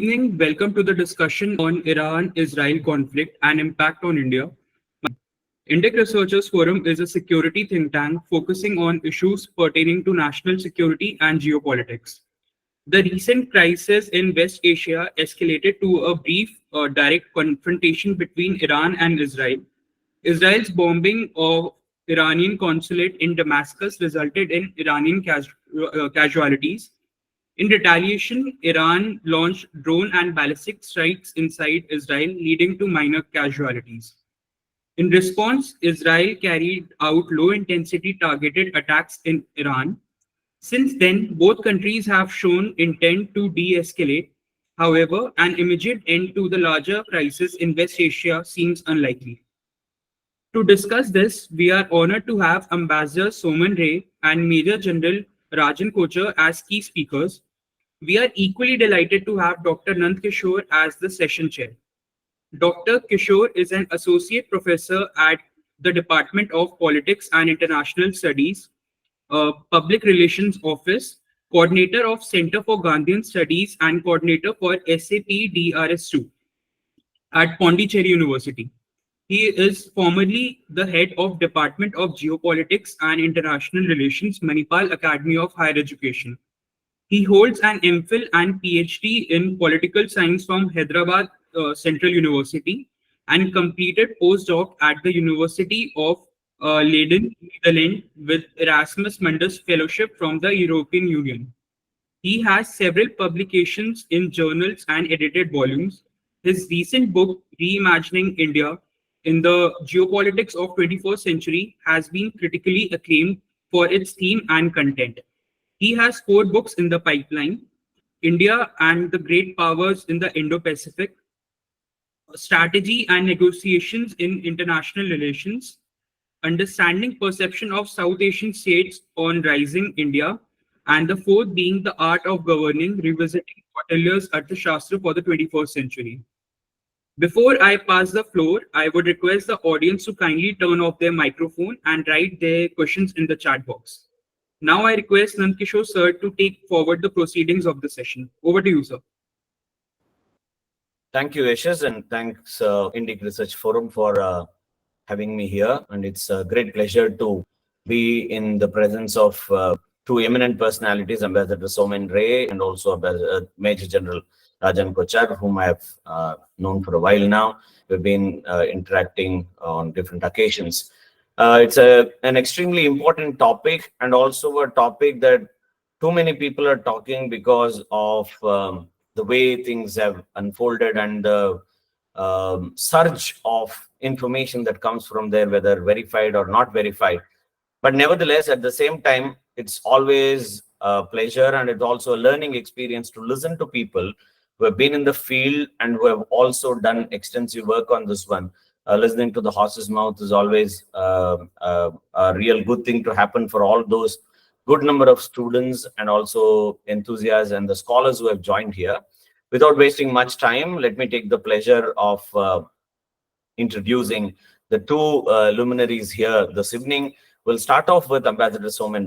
Evening, welcome to the discussion on Iran-Israel conflict and impact on India. Indic Researchers Forum is a security think tank focusing on issues pertaining to national security and geopolitics. The recent crisis in West Asia escalated to a brief, direct confrontation between Iran and Israel. Israel's bombing of Iranian consulate in Damascus resulted in Iranian casualties. In retaliation, Iran launched drone and ballistic strikes inside Israel, leading to minor casualties. In response, Israel carried out low intensity targeted attacks in Iran. Since then, both countries have shown intent to de escalate. However, an immediate end to the larger crisis in West Asia seems unlikely. To discuss this, we are honored to have Ambassador Soumen and Major General Rajan Kochhar as key speakers. We are equally delighted to have Dr. Nand Kishor as the session chair. Dr. Kishor is an associate professor at the Department of Politics and International Studies, Public Relations Office, coordinator of Center for Gandhian Studies, and coordinator for SAP DRS2 at Pondicherry University. He is formerly the head of Department of Geopolitics and International Relations, Manipal Academy of Higher Education. He holds an MPhil and PhD in political science from Hyderabad Central University and completed postdoc at the University of Leiden, Netherlands, with Erasmus Mundus Fellowship from the European Union. He has several publications in journals and edited volumes. His recent book, Reimagining India in the Geopolitics of 21st Century, has been critically acclaimed for its theme and content. He has four books in the pipeline: India and the Great Powers in the Indo-Pacific, Strategy and Negotiations in International Relations, Understanding Perception of South Asian States on Rising India, and the fourth being The Art of Governing, Revisiting Kautilya's Arthashastra for the 21st Century. Before I pass the floor, I would request the audience to kindly turn off their microphone and write their questions in the chat box. Now I request Nandkishore sir to take forward the proceedings of the session. Over to you, sir. Thank you, Yashas, and thanks Indic Research Forum for having me here. And it's a great pleasure to be in the presence of two eminent personalities, Ambassador Soumen and also Major General Rajan Kochhar, whom I have known for a while now. We've been interacting on different occasions. It's an extremely important topic, and also a topic that too many people are talking because of the way things have unfolded and the surge of information that comes from there, whether verified or not verified. But nevertheless, at the same time, it's always a pleasure and it's also a learning experience to listen to people who have been in the field and who have also done extensive work on this one. Listening to the horse's mouth is always a real good thing to happen for all those good number of students and also enthusiasts and the scholars who have joined here. Without wasting much time, let me take the pleasure of introducing the two luminaries here this evening. We'll start off with Ambassador Soumen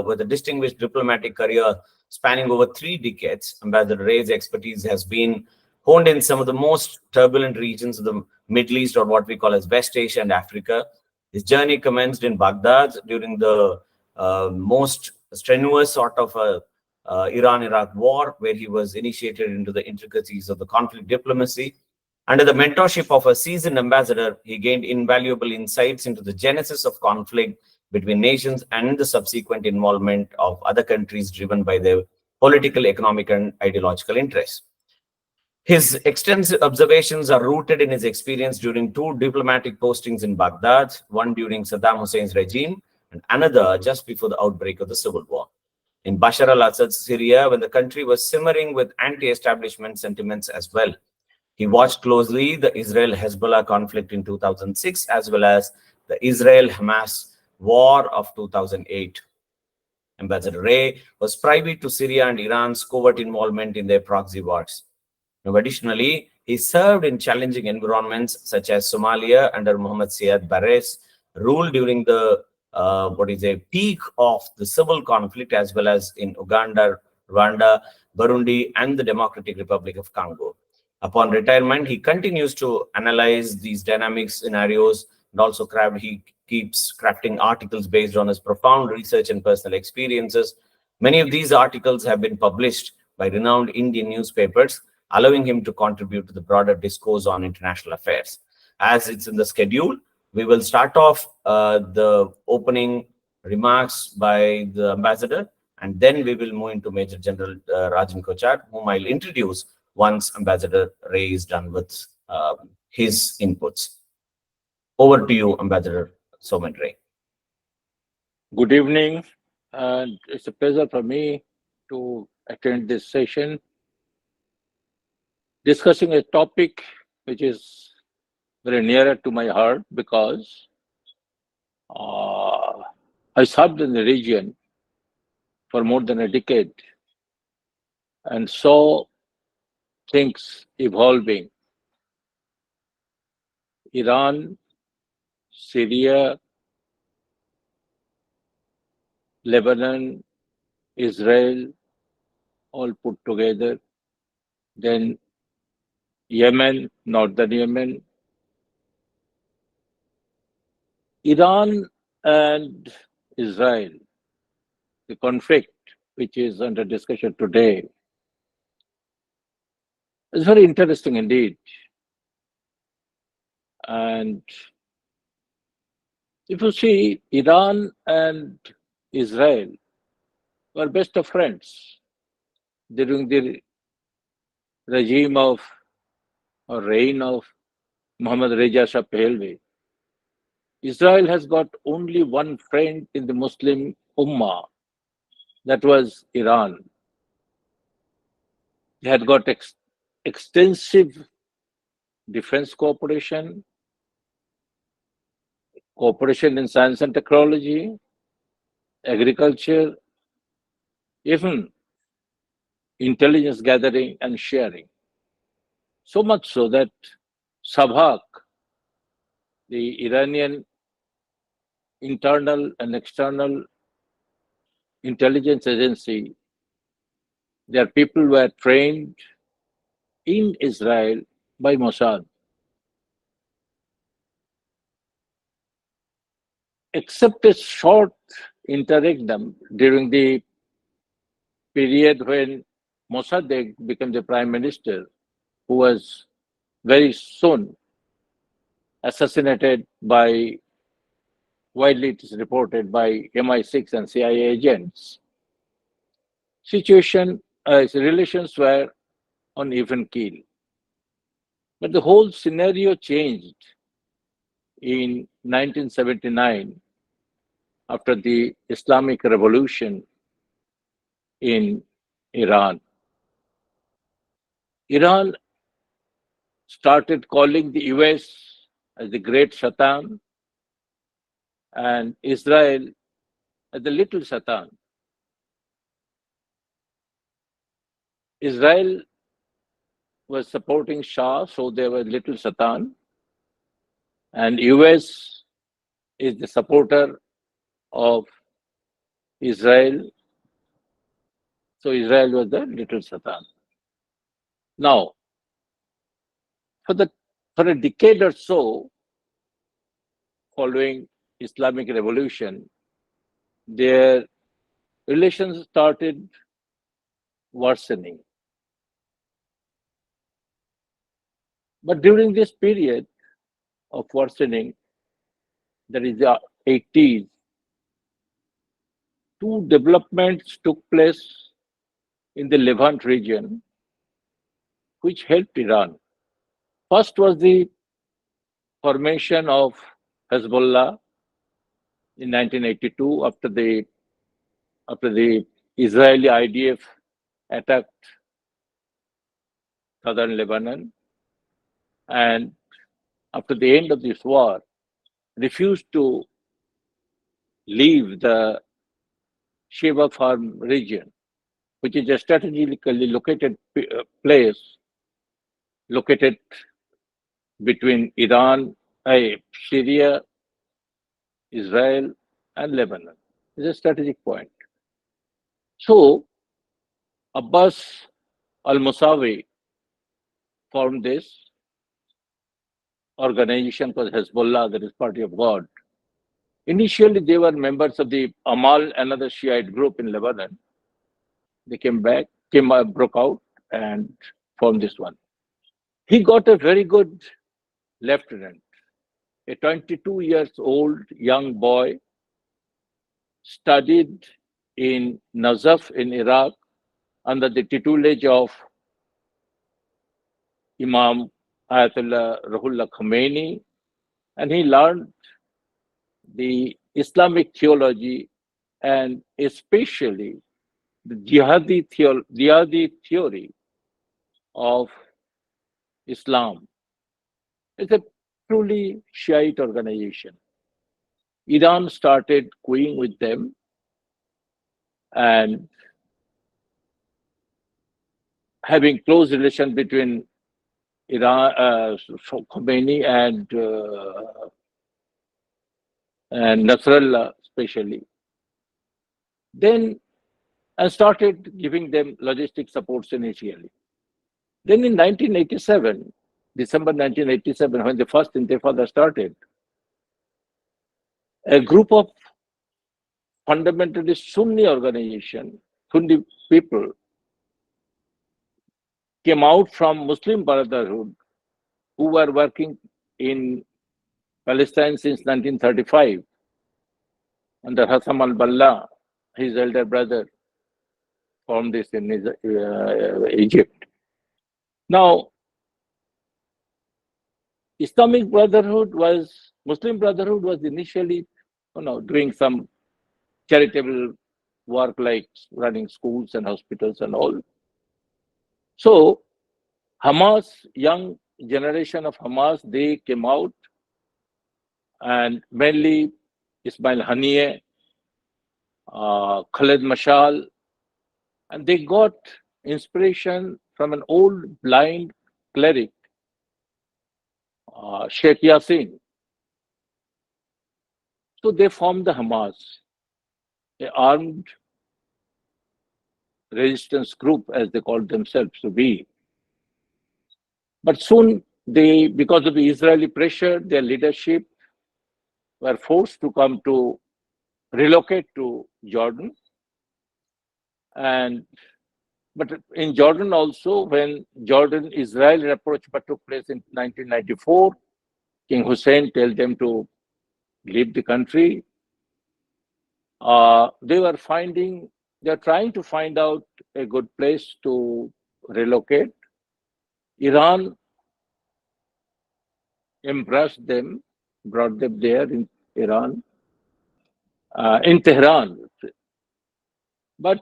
with a distinguished diplomatic career spanning over 3 decades. Ambassador Ray's expertise has been honed in some of the most turbulent regions of the Middle East, or what we call as West Asia and Africa. His journey commenced in Baghdad during the most strenuous sort of Iran-Iraq war, where he was initiated into the intricacies of the conflict diplomacy. Under the mentorship of a seasoned ambassador, he gained invaluable insights into the genesis of conflict between nations and the subsequent involvement of other countries driven by their political, economic, and ideological interests. His extensive observations are rooted in his experience during 2 diplomatic postings in Baghdad, one during Saddam Hussein's regime and another just before the outbreak of the civil war. In Bashar al-Assad's Syria, when the country was simmering with anti-establishment sentiments as well. He watched closely the Israel-Hezbollah conflict in 2006, as well as the Israel-Hamas war of 2008. Ambassador Ray was privy to Syria and Iran's covert involvement in their proxy wars. Now, additionally, he served in challenging environments such as Somalia under Mohammed Siad Barre's rule during the peak of the civil conflict, as well as in Uganda, Rwanda, Burundi, and the Democratic Republic of Congo. Upon retirement, he continues to analyze these dynamic scenarios and also he keeps crafting articles based on his profound research and personal experiences. Many of these articles have been published by renowned Indian newspapers, allowing him to contribute to the broader discourse on international affairs. As it's in the schedule, we will start off the opening remarks by the ambassador, and then we will move into Major General Rajan Kochhar, whom I'll introduce once Ambassador Ray is done with his inputs. Over to you, Ambassador Soumen Ray. Good evening, and it's a pleasure for me to attend this session discussing a topic which is very nearer to my heart because I served in the region for more than a decade and saw things evolving. Iran, Syria, Lebanon, Israel, all put together. Then Yemen, northern Yemen. Iran and Israel, the conflict which is under discussion today, is very interesting indeed. And if you see, Iran and Israel were best of friends during the regime of or reign of Muhammad Reza Shah Pahlavi. Israel has got only one friend in the Muslim Ummah, that was Iran. They had got extensive defense cooperation, cooperation in science and technology, agriculture, even intelligence gathering and sharing. So much so that Sabhak, the Iranian internal and external intelligence agency, their people were trained in Israel by Mossad. Except a short interregnum during the period when Mossadegh became the prime minister, who was very soon assassinated by, widely it is reported, by MI6 and CIA agents. Relations were on even keel. But the whole scenario changed in 1979 after the Islamic Revolution in Iran. Iran started calling the US as the Great Satan and Israel as the Little Satan. Israel was supporting Shah, so they were Little Satan, and US is the supporter of Israel, so Israel was the Little Satan. Now, for a decade or so, following Islamic Revolution, their relations started worsening. But during this period of worsening, that is the 80s, two developments took place in the Levant region which helped Iran. First was the formation of Hezbollah in 1982 after the Israeli IDF attacked southern Lebanon, and after the end of this war, refused to leave the Sheba Farm region, which is a strategically located place located between Iran, Syria, Israel, and Lebanon. It's a strategic point. So, Abbas al-Musawi formed this organization called Hezbollah, that is Party of God. Initially, they were members of the Amal, another Shiite group in Lebanon. They broke out and formed this one. He got a very good lieutenant, a 22 years old young boy, studied in Najaf in Iraq under the tutelage of Imam Ayatollah Ruhollah Khomeini, and he learned the Islamic theology and especially the jihadi theory of Islam. It's a truly Shiite organization. Iran started going with them, and having close relation between Iran, Khomeini and Nasrallah especially. Then and started giving them logistic supports initially. Then in 1987, December 1987, when the first Intifada started, a group of fundamentalist Sunni organization, Sunni people, came out from Muslim Brotherhood who were working in Palestine since 1935 under Hassan al-Banna, his elder brother, formed this in Egypt. Now, Muslim Brotherhood was initially, doing some charitable work like running schools and hospitals and all. So, Hamas, young generation of Hamas, they came out, and mainly Ismail Haniyeh, Khaled Mashal, and they got inspiration from an old blind cleric, Sheikh Yassin. So they formed the Hamas, an armed resistance group, as they called themselves to be. But soon because of the Israeli pressure, their leadership were forced to relocate to Jordan. But in Jordan also, when Jordan-Israel rapprochement took place in 1994, King Hussein told them to leave the country. They were trying to find out a good place to relocate. Iran embraced them, brought them there in Iran, in Tehran. But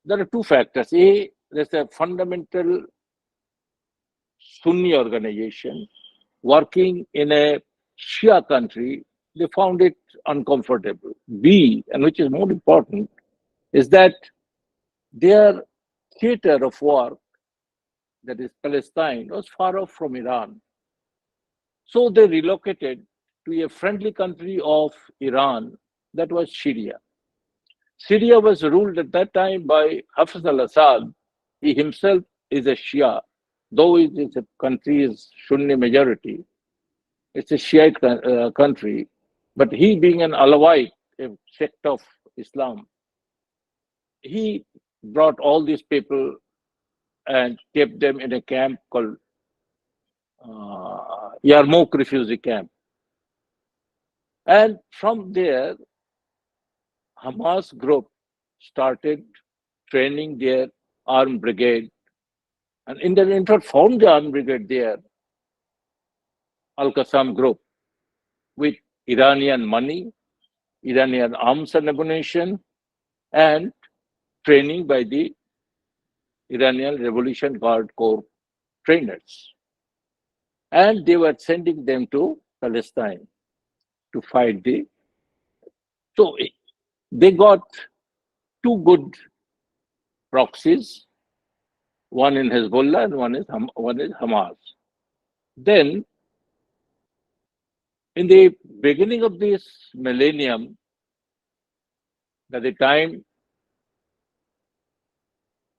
there are two factors. There's a fundamental Sunni organization working in a Shia country. They found it uncomfortable. B, and which is more important, is that their theater of war, that is Palestine, was far off from Iran. So they relocated to a friendly country of Iran, that was Syria. Syria was ruled at that time by Hafez al-Assad. He himself is a Shia, though it is a country is Sunni majority. It's a Shiite country, but he being an Alawite, a sect of Islam, he brought all these people and kept them in a camp called Yarmouk refugee camp. And from there, Hamas group started training their armed brigade, and in fact formed the armed brigade there, Al-Qassam group, with Iranian money, Iranian arms and ammunition, and training by the Iranian Revolution Guard Corps trainers. And they were sending them to Palestine to fight So they got two good proxies, one in Hezbollah and one is Hamas. Then, in the beginning of this millennium, at the time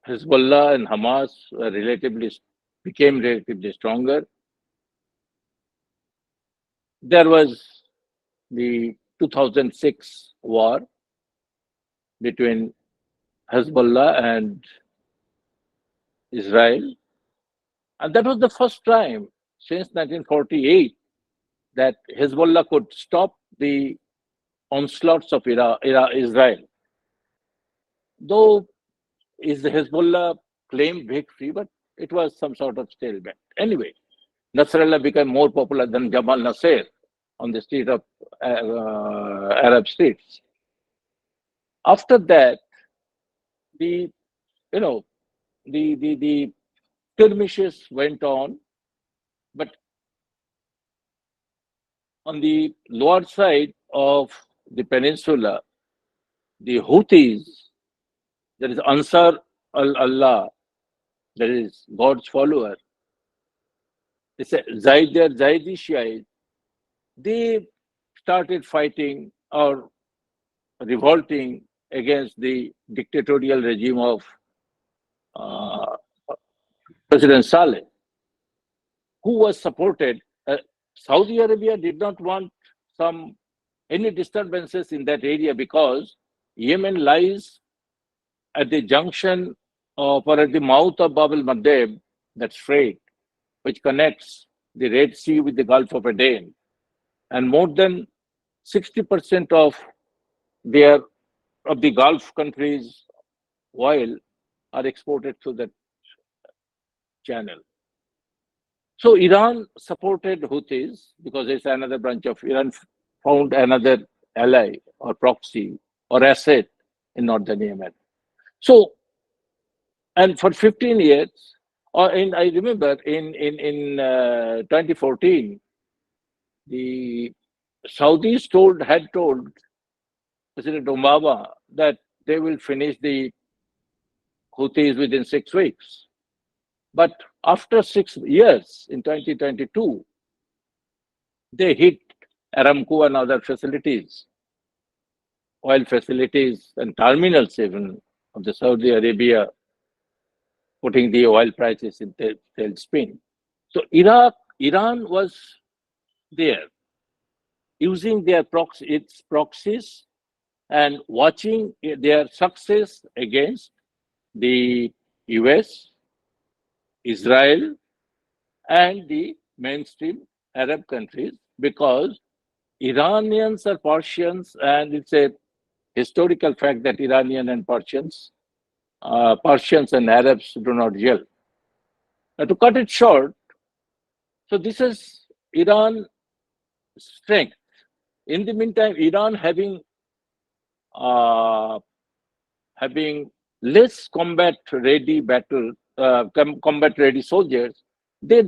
Hezbollah and Hamas became relatively stronger. There was the 2006 war between Hezbollah and Israel, and that was the first time since 1948 that Hezbollah could stop the onslaughts of Israel. Though is the Hezbollah claimed victory, but it was some sort of stalemate. Anyway, Nasrallah became more popular than Jamal Nasser on the street of Arab streets. After that, the you know the skirmishes went on, but on the lower side of the peninsula, the Houthis, there is Ansar Allah, that is God's follower. It's a Zaidi Shiite. They started fighting or revolting against the dictatorial regime of uh, President Saleh, who was supported. Saudi Arabia did not want any disturbances in that area because Yemen lies at the junction of or at the mouth of Bab al-Mandeb, that strait, which connects the Red Sea with the Gulf of Aden. And more than 60% of the Gulf countries' oil are exported through that channel. So Iran supported Houthis because it's another branch of Iran found another ally or proxy or asset in northern Yemen. So, and for 15 years, I remember in 2014, the Saudis had told President Obama that they will finish the Houthis within 6 weeks. But after 6 years, in 2022, they hit Aramco and other facilities, oil facilities and terminals even of the Saudi Arabia, putting the oil prices in tailspin. So Iran was there, using its proxies and watching their success against the US, Israel, and the mainstream Arab countries, because Iranians are Persians, and it's a historical fact that Iranian and Persians and Arabs do not gel. Now, to cut it short, so this is Iran's strength. In the meantime, Iran uh, having less combat ready soldiers, they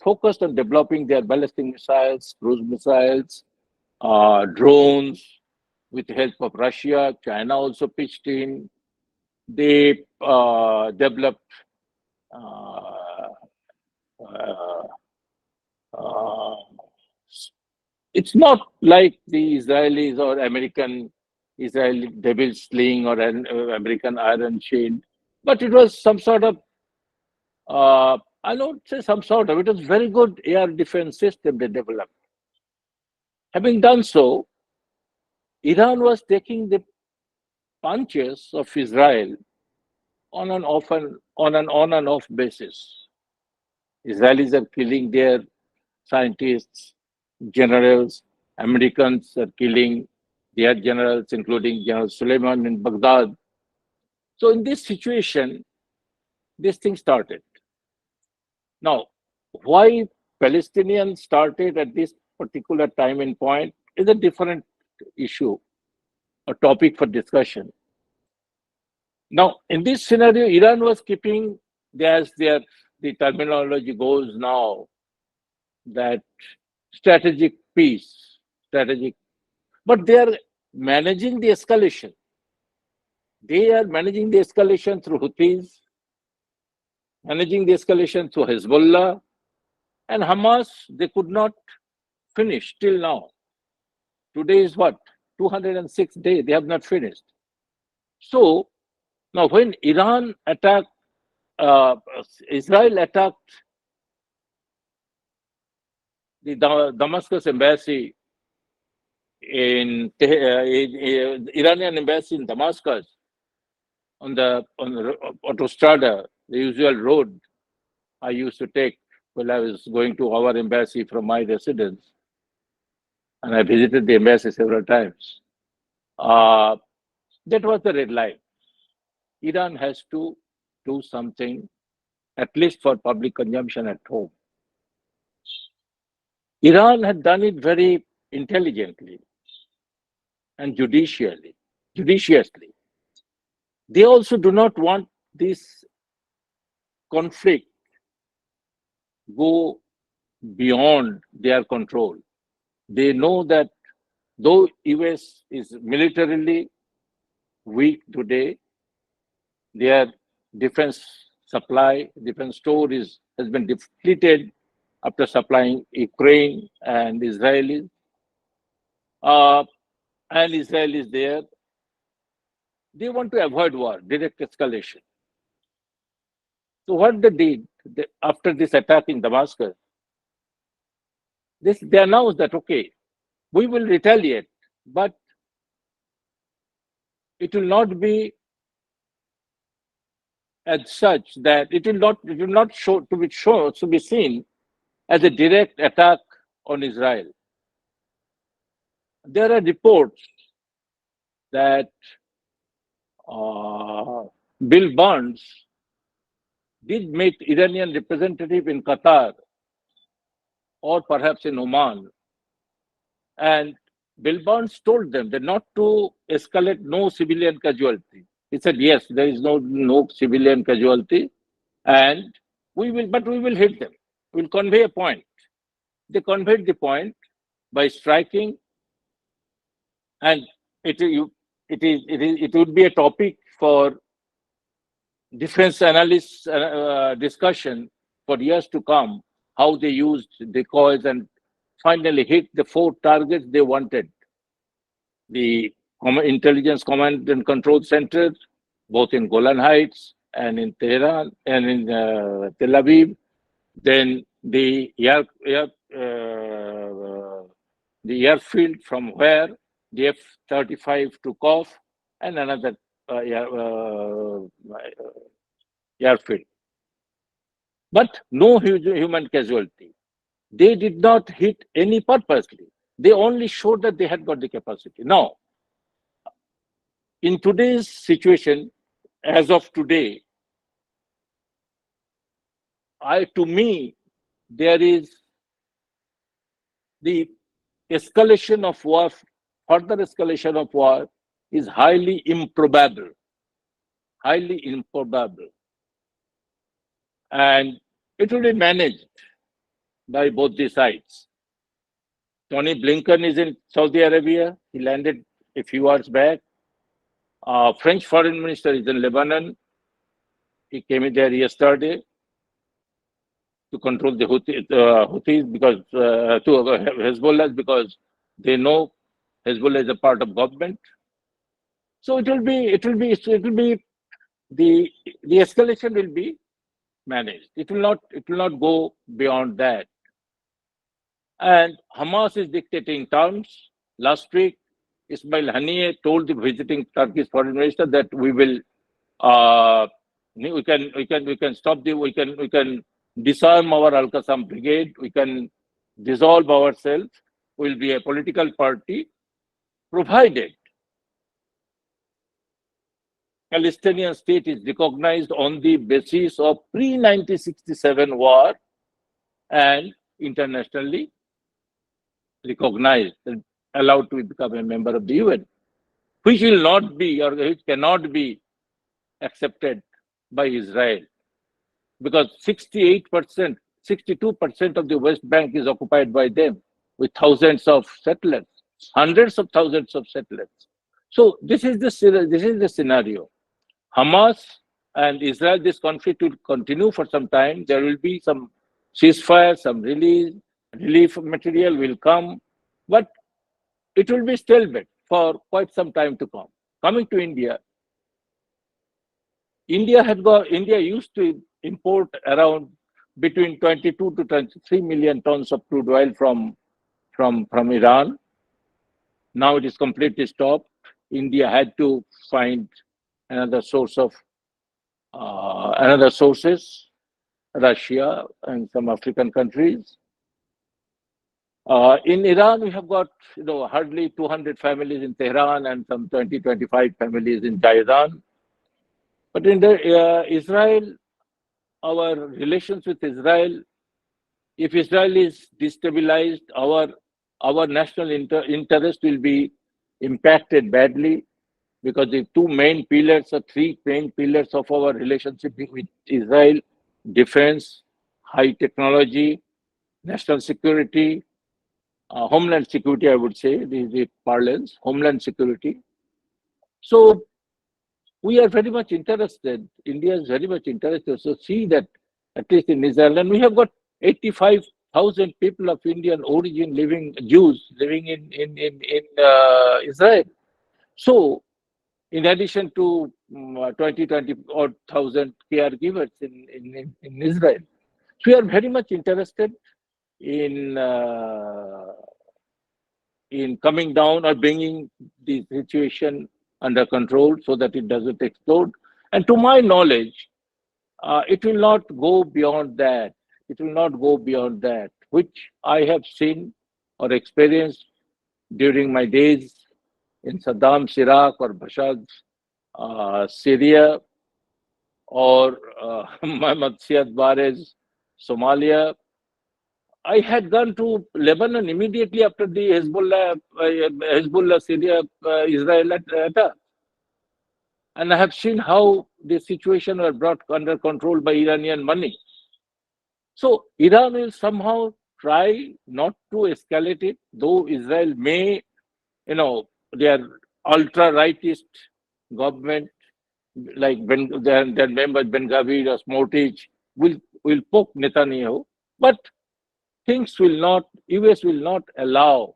focused on developing their ballistic missiles, cruise missiles, drones with the help of Russia. China also pitched in. They developed uh, uh, uh, it's not like the Israelis or Israeli devil sling or an American iron shield, but it was some sort of, I don't say some sort of, it was very good air defense system they developed. Having done so, Iran was taking the punches of Israel on an on and off basis. Israelis are killing their scientists, generals. Americans are killing their generals, including General Soumen in Baghdad. So in this situation, this thing started. Now, why Palestinians started at this particular time and point is a different issue, a topic for discussion. Now, in this scenario, Iran was keeping, as the terminology goes now, that strategic peace, but they are managing the escalation. They are managing the escalation through Houthis, managing the escalation through Hezbollah, and Hamas, they could not finish till now. Today is what? 206 days, they have not finished. So, Now, when Iran attacked, uh, Israel attacked the Damascus embassy in Iranian embassy in Damascus on the autostrada, the usual road I used to take when I was going to our embassy from my residence, and I visited the embassy several times. That was the red line. Iran has to do something, at least for public consumption at home. Iran had done it very intelligently and judiciously. They also do not want this conflict go beyond their control. They know that though US is militarily weak today, their defense supply, defense store has been depleted after supplying Ukraine and Israelis. And Israel is there. They want to avoid war, direct escalation. So what they did after this attack in Damascus, they announced that, okay, we will retaliate, but it will not be as such that it will not to be seen as a direct attack on Israel. There are reports that Bill Burns did meet Iranian representative in Qatar or perhaps in Oman, and Bill Burns told them that not to escalate no civilian casualty. He said, yes, there is no civilian casualty, and we will hit them. We'll convey a point. They conveyed the point by striking, and it would be a topic for defense analysts discussion for years to come, how they used decoys and finally hit the 4 targets they wanted. The intelligence command and control center, both in Golan Heights and in Tehran and in Tel Aviv. Then the airfield from where the F-35 took off, and another airfield. But no human casualty. They did not hit any purposely. They only showed that they had got the capacity. Now, in today's situation, as of today, to me, there is the escalation of war, further escalation of war is highly improbable. Highly improbable. And it will be managed by both the sides. Tony Blinken is in Saudi Arabia. He landed a few hours back. French foreign minister is in Lebanon. He came in there yesterday to control the Houthis because to Hezbollah, because they know Hezbollah is a part of government. So it will be the escalation will be managed. It will not go beyond that. And Hamas is dictating terms. Last week, Ismail Haniyeh told the visiting Turkish foreign minister that we can disarm our Al-Qassam brigade. We can dissolve ourselves. We'll be a political party, provided Palestinian state is recognized on the basis of pre-1967 war and internationally recognized and allowed to become a member of the UN, which will not be or which cannot be accepted by Israel, because 68%, 62% of the West Bank is occupied by them with thousands of settlers, hundreds of thousands of settlers. So this is the scenario. Hamas and Israel, this conflict will continue for some time. There will be some ceasefire, some relief material will come, but it will be stalemate for quite some time to come. Coming to India, India used to import around between 22 to 23 million tons of crude oil from Iran. Now it is completely stopped. India had to find another another sources, Russia and some African countries. In Iran, we have got hardly 200 families in Tehran and some 20-25 families in Jaidan. But in Israel, our relations with Israel, if Israel is destabilized, our national interest will be impacted badly, because the three main pillars of our relationship with Israel: defense, high technology, national security, homeland security, I would say, the parlance, homeland security. So we are very much interested, India is very much interested to see that, at least in Israel, and we have got 85,000 people of Indian origin Jews living in Israel. So, in addition to 20 odd thousand caregivers in Israel, so we are very much interested in coming down or bringing the situation under control so that it doesn't explode. And to my knowledge, it will not go beyond that. It will not go beyond that, which I have seen or experienced during my days in Saddam's Iraq or Bashar's Syria, or Mohammad Siad Barre's Somalia. I had gone to Lebanon immediately after the Hezbollah Syria Israel attack, and I have seen how the situation was brought under control by Iranian money. So Iran will somehow try not to escalate it, though Israel may, their ultra-rightist government, like their members Ben Gvir or Smotrich, will poke Netanyahu, but US will not allow,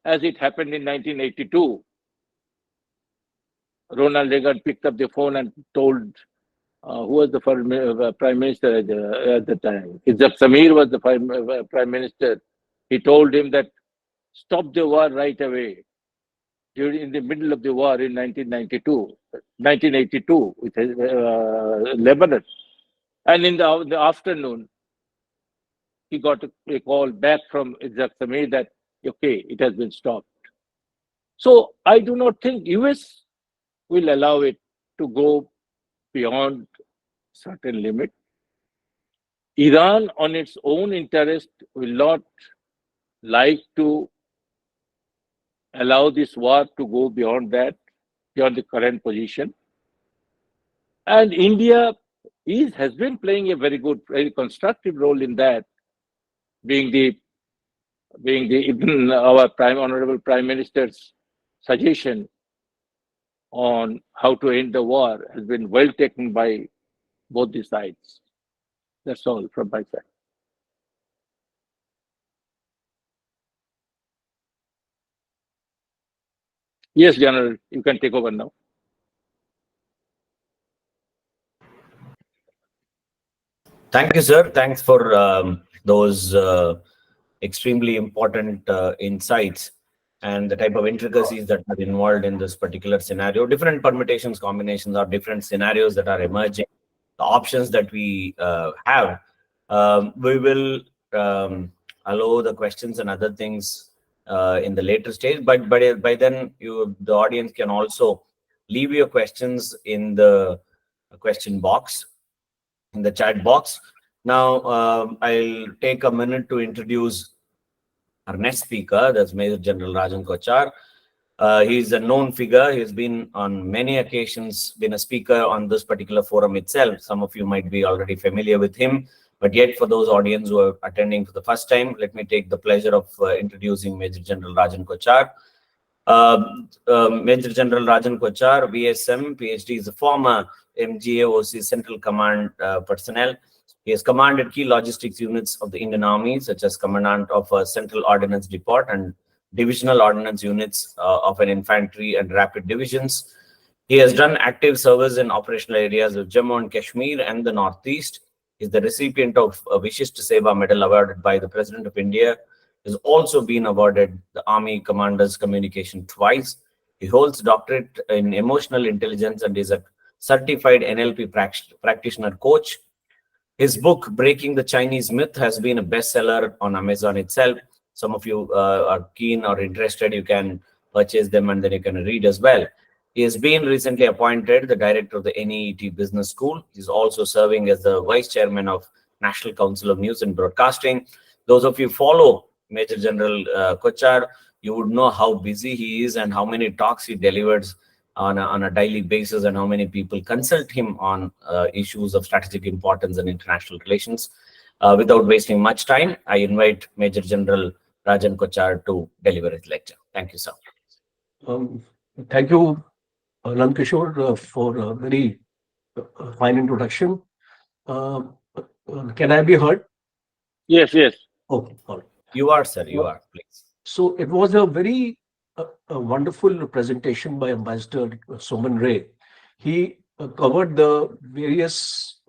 as it happened in 1982. Ronald Reagan picked up the phone and told, who was the prime minister at the time? Izzat Samir was the prime minister. He told him that stop the war right away. In the middle of the war in 1982 with Lebanon. And in the afternoon, he got a call back from Izzat Samir that, okay, it has been stopped. So I do not think US will allow it to go beyond certain limit. Iran, on its own interest, will not like to allow this war to go beyond that, beyond the current position. And India has been playing a very constructive role in that, being our honorable prime minister's suggestion on how to end the war has been well taken by both the sides. That's all from my side. Yes, General, you can take over now. Thank you, sir. Thanks for those extremely important insights and the type of intricacies that are involved in this particular scenario. Different permutations, combinations, or different scenarios that are emerging, the options that we have. We will allow the questions and other things in the later stage, but by then the audience can also leave your questions in the question box, in the chat box. Now, I'll take a minute to introduce our next speaker. That's Major General Rajan Kochhar. He's a known figure. He's been on many occasions, been a speaker on this particular forum itself. Some of you might be already familiar with him, but yet for those audience who are attending for the first time, let me take the pleasure of introducing Major General Rajan Kochhar. Major General Rajan Kochhar, VSM, PhD, is a former MGA Central Command personnel. He has commanded key logistics units of the Indian Army, such as Commandant of a Central Ordnance Depot and Divisional Ordnance Units of an Infantry and Rapid Divisions. He has done active service in operational areas of Jammu and Kashmir and the Northeast. He is the recipient of a Vishisht Seva Medal awarded by the President of India. He has also been awarded the Army Commander's Communication twice. He holds doctorate in emotional intelligence and is a certified NLP practitioner coach. His book, Breaking the Chinese Myth, has been a bestseller on Amazon itself. Some of you are keen or interested, you can purchase them and then you can read as well. He has been recently appointed the director of the NEET Business School. He's also serving as the vice chairman of National Council of News and Broadcasting. Those of you follow Major General Kochhar, you would know how busy he is and how many talks he delivers on a daily basis and how many people consult him on issues of strategic importance and international relations. Without wasting much time, I invite Major General Rajan Kochhar to deliver his lecture. Thank you, sir. Um, Thank you, Nand Kishor, for a very fine introduction. Can I be heard? Yes, yes. Okay, all right. You are, sir. You are, please. So it was a very a wonderful presentation by Ambassador Soumen. He covered the various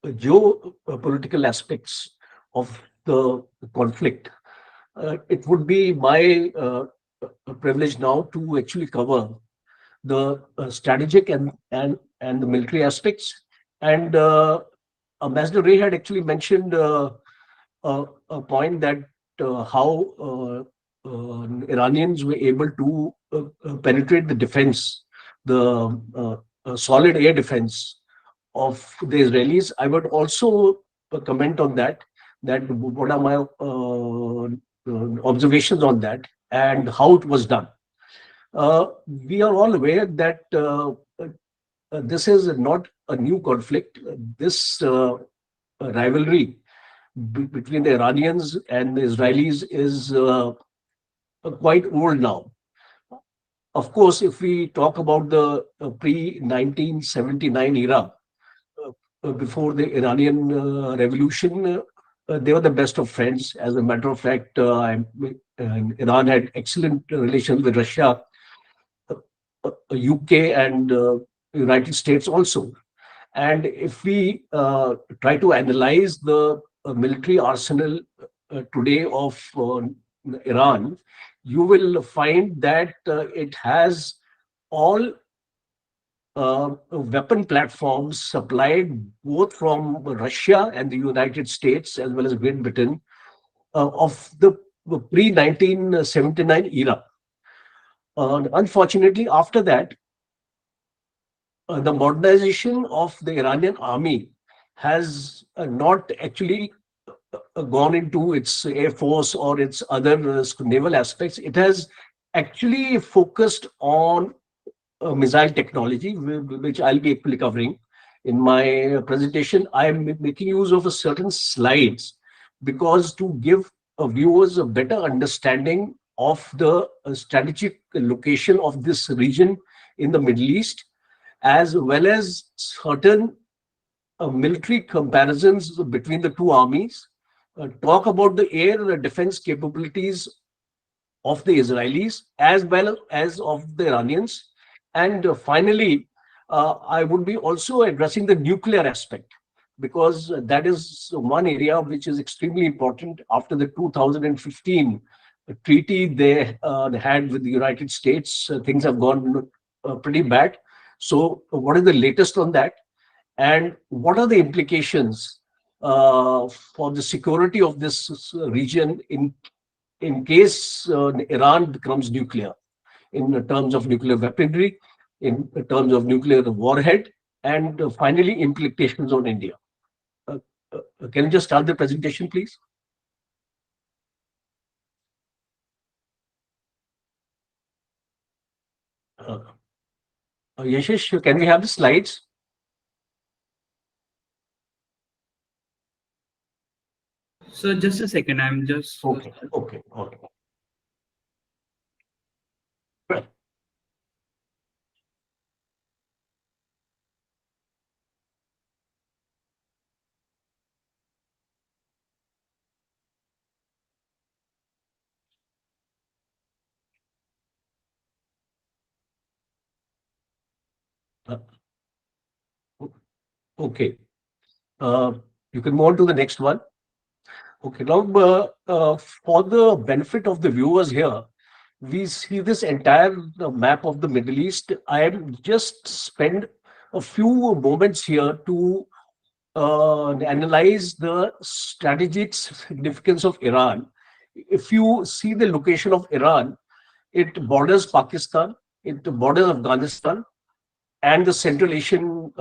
geopolitical aspects of the conflict. It would be my privilege now to actually cover the strategic and the military aspects. And Ambassador Ray had actually mentioned a point that how Iranians were able to penetrate the defense, the solid air defense of the Israelis. I would also comment on that. That what are my observations on that and how it was done. We are all aware that this is not a new conflict. This rivalry between the Iranians and the Israelis is quite old now. Of course, if we talk about the pre-1979 era, before the Iranian Revolution, they were the best of friends. As a matter of fact, Iran had excellent relations with Russia, UK, and United States also. And if we try to analyze the military arsenal today of Iran, you will find that it has all weapon platforms supplied both from Russia and the United States as well as Great Britain of the pre-1979 era. Unfortunately, after that, the modernization of the Iranian army has not actually gone into its air force or its other naval aspects. It has actually focused on missile technology, which I'll be actually covering in my presentation. I am making use of a certain slides because to give viewers a better understanding of the strategic location of this region in the Middle East, as well as certain military comparisons between the two armies, talk about the air defense capabilities of the Israelis as well as of the Iranians. And finally, I would be also addressing the nuclear aspect because that is one area which is extremely important after the 2015 treaty they had with the United States. Things have gone pretty bad. So, what is the latest on that? And what are the implications for the security of this region in case Iran becomes nuclear, in terms of nuclear weaponry, in terms of nuclear warhead, and finally implications on India. Uh, can you just start the presentation, please? Yashish, can we have the slides? So just a second, I'm just Okay. Uh, okay. Uh, you can move on to the next one. Okay. Now, for the benefit of the viewers here, we see this entire map of the Middle East. I am just spend a few moments here to analyze the strategic significance of Iran. If you see the location of Iran, it borders Pakistan, it borders Afghanistan, and the Central Asian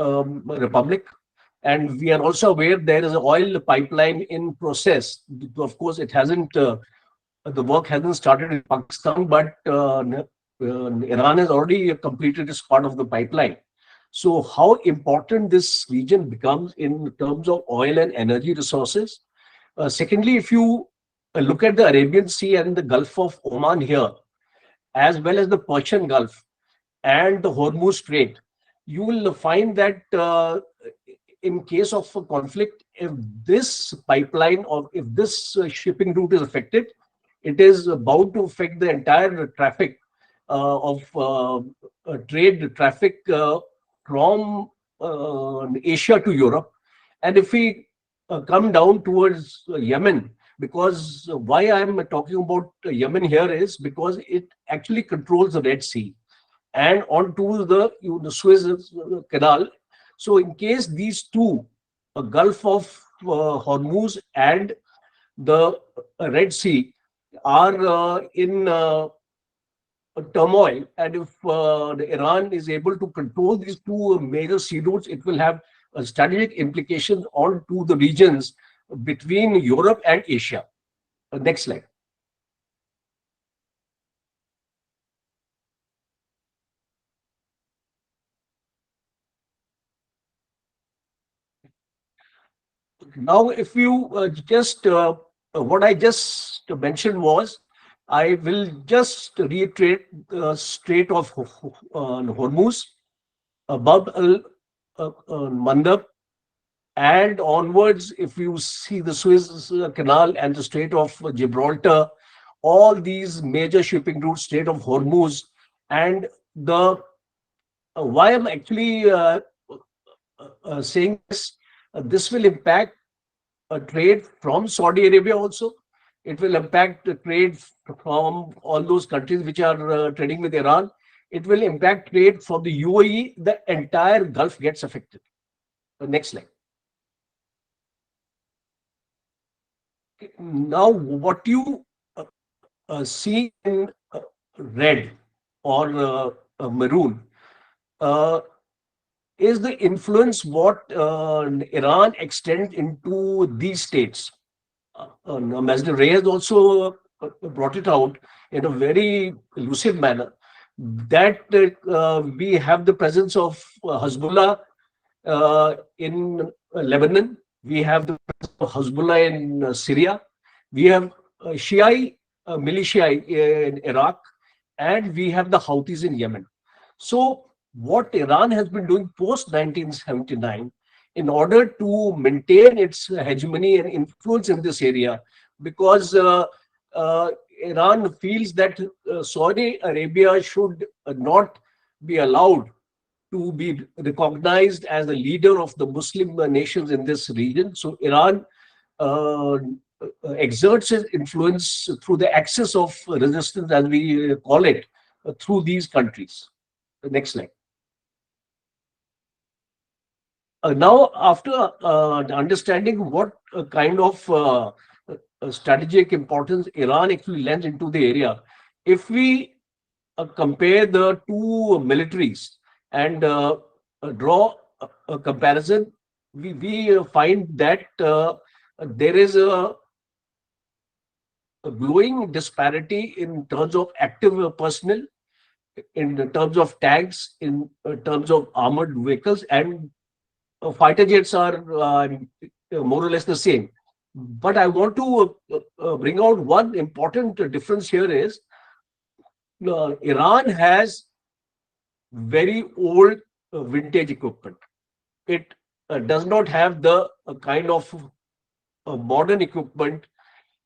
Republic. And we are also aware there is an oil pipeline in process. Of course, it hasn't. The work hasn't started in Pakistan, but Iran has already completed its part of the pipeline. So, how important this region becomes in terms of oil and energy resources? Secondly, if you look at the Arabian Sea and the Gulf of Oman here, as well as the Persian Gulf and the Hormuz Strait, you will find that in case of a conflict, if this pipeline or if this shipping route is affected, it is bound to affect the entire traffic of trade traffic from Asia to Europe. And if we come down towards Yemen, because why I am talking about Yemen here is because it actually controls the Red Sea and onto the Suez Canal. So, in case these two, Gulf of Hormuz and the Red Sea, are in turmoil, and if Iran is able to control these two major sea routes, it will have strategic implications onto the regions between Europe and Asia. Next slide. Now, if you just what I just mentioned was, I will just reiterate the Strait of Hormuz, Bab al Mandab, and onwards. If you see the Suez Canal and the Strait of Gibraltar, all these major shipping routes, Strait of Hormuz, and the why I'm actually saying this, this will impact trade from Saudi Arabia also. It will impact the trade from all those countries which are trading with Iran. It will impact trade from the UAE. The entire Gulf gets affected. Next slide. Now, what you see in red or maroon uh, is the influence what Iran extends into these states. Ambassador Ray has also brought it out in a very lucid manner that we have the presence of Hezbollah in Lebanon, we have the presence of Hezbollah in Syria, we have Shia militia in Iraq, and we have the Houthis in Yemen. So, what Iran has been doing post 1979 in order to maintain its hegemony and influence in this area, because uh, Iran feels that Saudi Arabia should not be allowed to be recognized as the leader of the Muslim nations in this region. So Iran uh, exerts its influence through the axis of resistance, as we call it, through these countries. The next slide. Now, after understanding what kind of strategic importance Iran actually lends into the area, if we compare the two militaries and draw a comparison, we find that there is a growing disparity in terms of active personnel, in terms of tanks, in terms of armored vehicles, and fighter jets are more or less the same. But I want to bring out one important difference here is Iran has very old vintage equipment. It does not have the kind of modern equipment,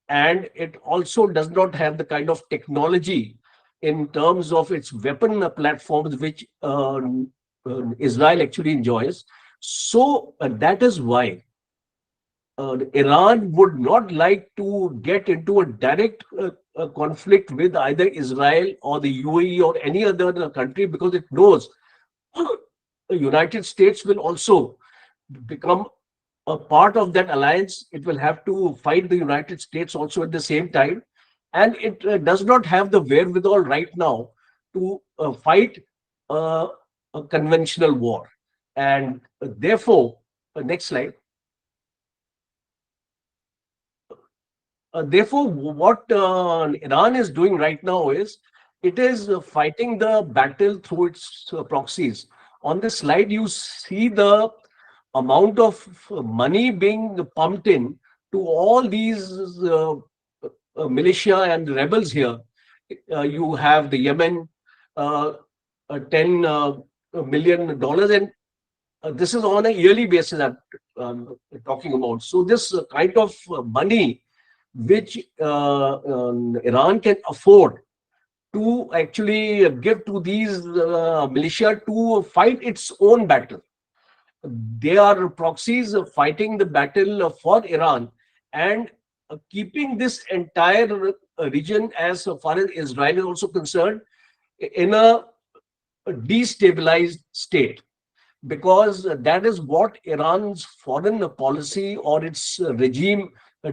and it also does not have the kind of technology in terms of its weapon platforms which Israel actually enjoys. So that is why Iran would not like to get into a direct conflict with either Israel or the UAE or any other country, because it knows the United States will also become a part of that alliance. It will have to fight the United States also at the same time. And it does not have the wherewithal right now to fight uh, a conventional war. And therefore, next slide. Therefore, what Iran is doing right now is it is fighting the battle through its proxies. On this slide, you see the amount of money being pumped in to all these militia and rebels here. You have the Yemen, uh, $10 million, and this is on a yearly basis I'm talking about. So this kind of money which Iran can afford to actually give to these militia to fight its own battle. They are proxies fighting the battle for Iran, and keeping this entire region, as far as Israel is also concerned, in a destabilized state, because that is what Iran's foreign policy or its regime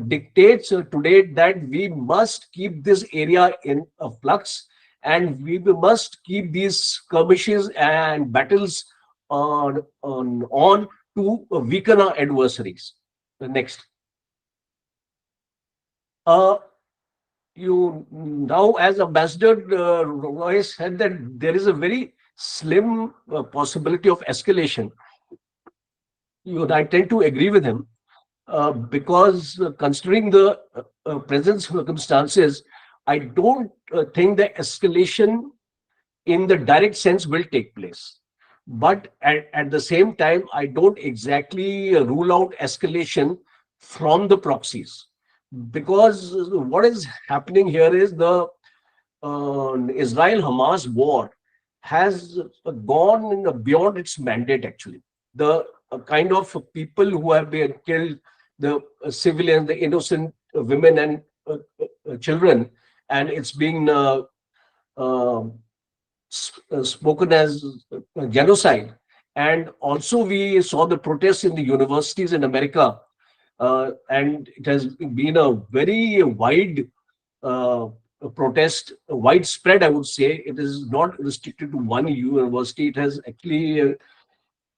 dictates today, that we must keep this area in a flux, and we must keep these skirmishes and battles on to weaken our adversaries. The next. Uh, you now, as Ambassador Roy said, that there is a very slim possibility of escalation. I tend to agree with him, because considering the present circumstances, I don't think the escalation in the direct sense will take place. But at the same time, I don't exactly rule out escalation from the proxies, because what is happening here is the Israel-Hamas war has gone beyond its mandate, actually. The kind of people who have been killed, the civilians, the innocent women and children, and it's been uh, spoken as genocide. And also, we saw the protests in the universities in America, and it has been a very wide uh, protest, widespread, I would say. It is not restricted to one university. It has actually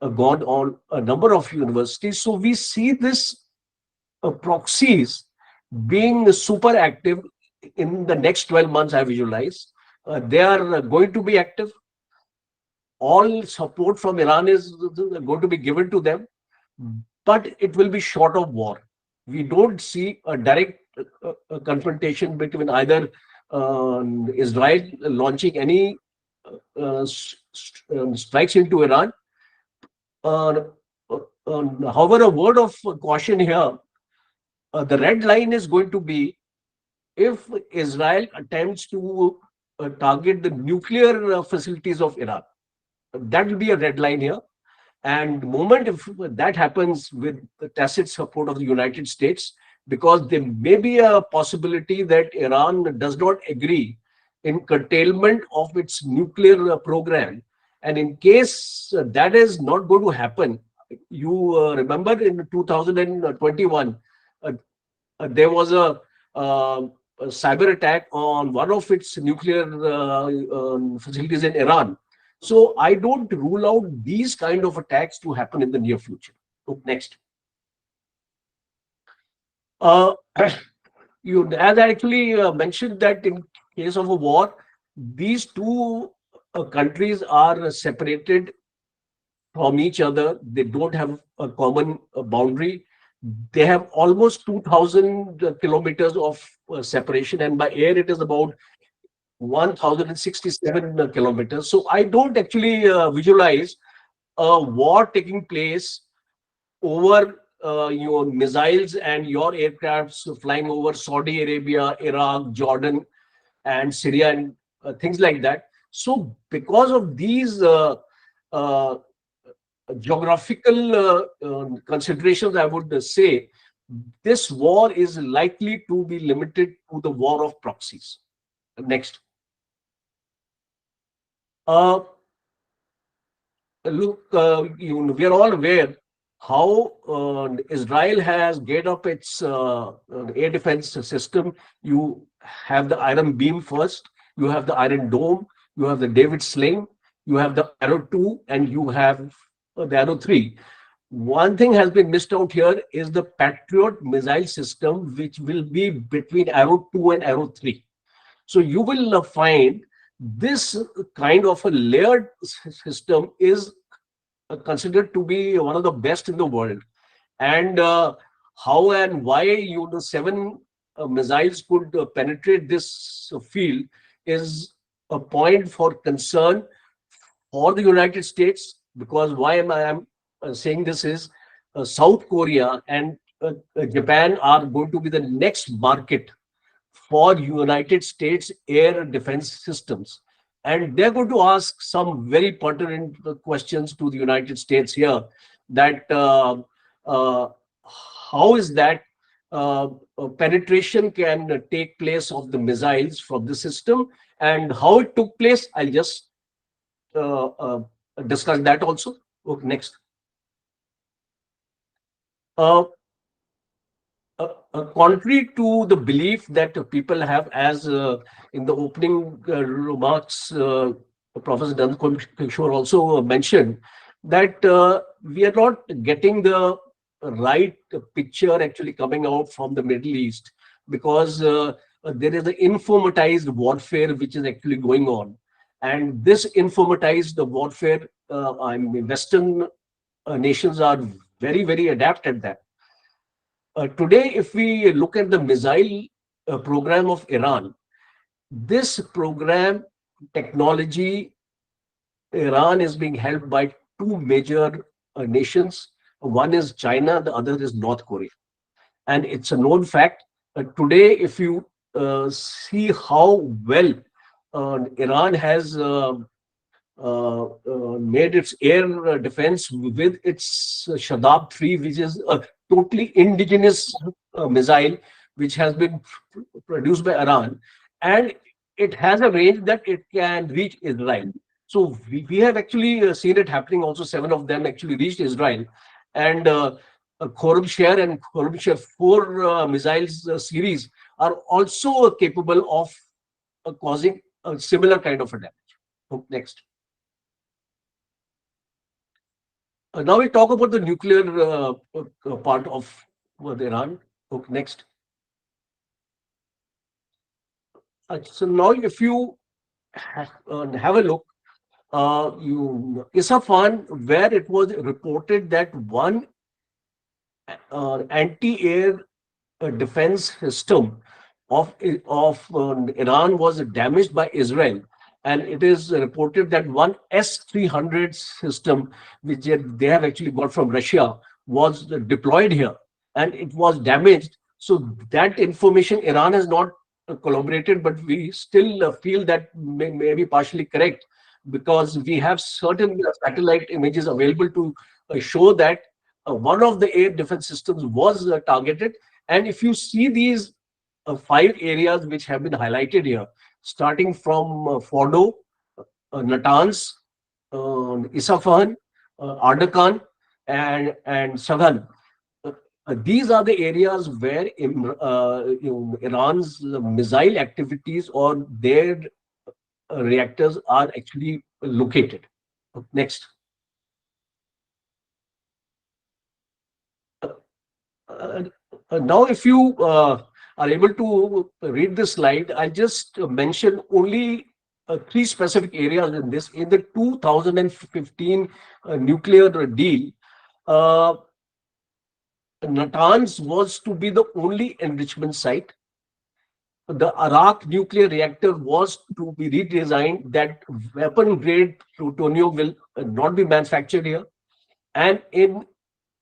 gone on a number of universities. So we see this proxies being super active in the next 12 months, I visualize. They are going to be active. All support from Iran is going to be given to them, but it will be short of war. We don't see a direct confrontation between either Israel launching any strikes into Iran. Uh, However, a word of caution here, the red line is going to be if Israel attempts to target the nuclear facilities of Iran. That will be a red line here. And the moment if that happens with the tacit support of the United States, because there may be a possibility that Iran does not agree in curtailment of its nuclear program. And in case that is not going to happen, you remember in 2021, uh, there was a cyber attack on one of its nuclear facilities in Iran. So I don't rule out these kind of attacks to happen in the near future. So next. Uh, as I actually mentioned, that in case of a war, these two countries are separated from each other. They don't have a common boundary. They have almost 2,000 kilometers of separation, and by air it is about 1,067 kilometers. So I don't actually visualize a war taking place over your missiles and your aircrafts flying over Saudi Arabia, Iraq, Jordan, and Syria, and things like that. So because of these uh, geographical considerations, I would say this war is likely to be limited to the war of proxies. Next. Uh, Look, we are all aware how Israel has geared up its air defense system. You have the Iron Beam first, you have the Iron Dome, you have the David Sling, you have the Arrow 2, and you have the Arrow 3. One thing has been missed out here is the Patriot missile system, which will be between Arrow 2 and Arrow 3. So you will find this kind of a layered system is considered to be one of the best in the world. And how and why the seven missiles could penetrate this field is a point for concern for the United States. Because why am I saying this is South Korea and Japan are going to be the next market for United States air defense systems. And they're going to ask some very pertinent questions to the United States here, that uh, how is that penetration can take place of the missiles from the system, and how it took place. I'll just uh, uh, discuss that also. Okay, next. Uh, Contrary to the belief that people have, as in the opening remarks, Professor Nanda Kishor also mentioned, that we are not getting the right picture actually coming out from the Middle East, because there is an informatized warfare which is actually going on. And this informatized warfare, I mean, Western nations are very, very adept at that. Today, if we look at the missile program of Iran, this program technology, Iran is being helped by two major nations. One is China, the other is North Korea. And it's a known fact. Today, if you see how well Iran has made its air defense with its Shadab 3, which is a totally indigenous missile, which has been produced by Iran, and it has a range that it can reach Israel. So we have actually seen it happening. Also, seven of them actually reached Israel, and Khorramshahr and Khorramshahr 4 missiles series are also capable of causing a similar kind of a damage. Next. Now we talk about the nuclear part of Iran. Okay, next. So now, if you have a look, Isfahan, where it was reported that one anti-air defense system of Iran was damaged by Israel, and it is reported that one S-300 system, which they have actually got from Russia, was deployed here, and it was damaged. So that information Iran has not collaborated, but we still feel that may be partially correct, because we have certain satellite images available to show that one of the air defense systems was targeted. And if you see these 5 areas which have been highlighted here, starting from Fordo, Natanz, Isfahan, Ardakan, and Sagan. These are the areas where Iran's missile activities or their reactors are actually located. Next. Now, if you are able to read this slide, I'll just mention only 3 specific areas in this. In the 2015 nuclear deal, Natanz was to be the only enrichment site. The Arak nuclear reactor was to be redesigned, that weapon grade plutonium will not be manufactured here. And in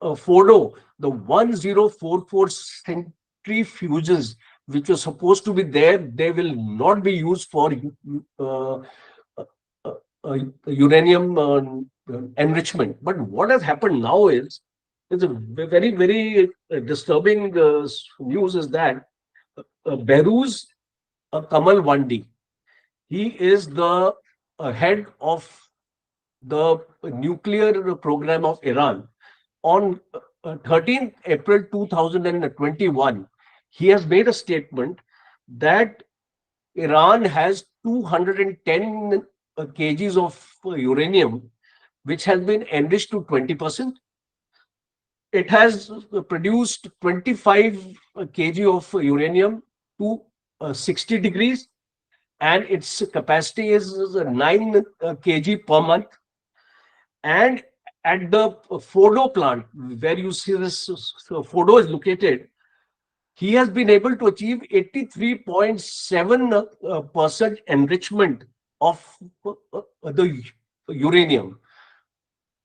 Fordo, the 1044 centrifuges which were supposed to be there, they will not be used for uranium enrichment. But what has happened now is, it's a very, very disturbing news is that Behruz Kamal Wandi, he is the head of the nuclear program of Iran. On 13th April 2021, he has made a statement that Iran has 210 kgs of uranium, which has been enriched to 20%. It has produced 25 kg of uranium to 60 degrees, and its capacity is 9 kg per month. And at the Fordo plant, where you see this Fordo is located, he has been able to achieve 83.7% enrichment of the uranium.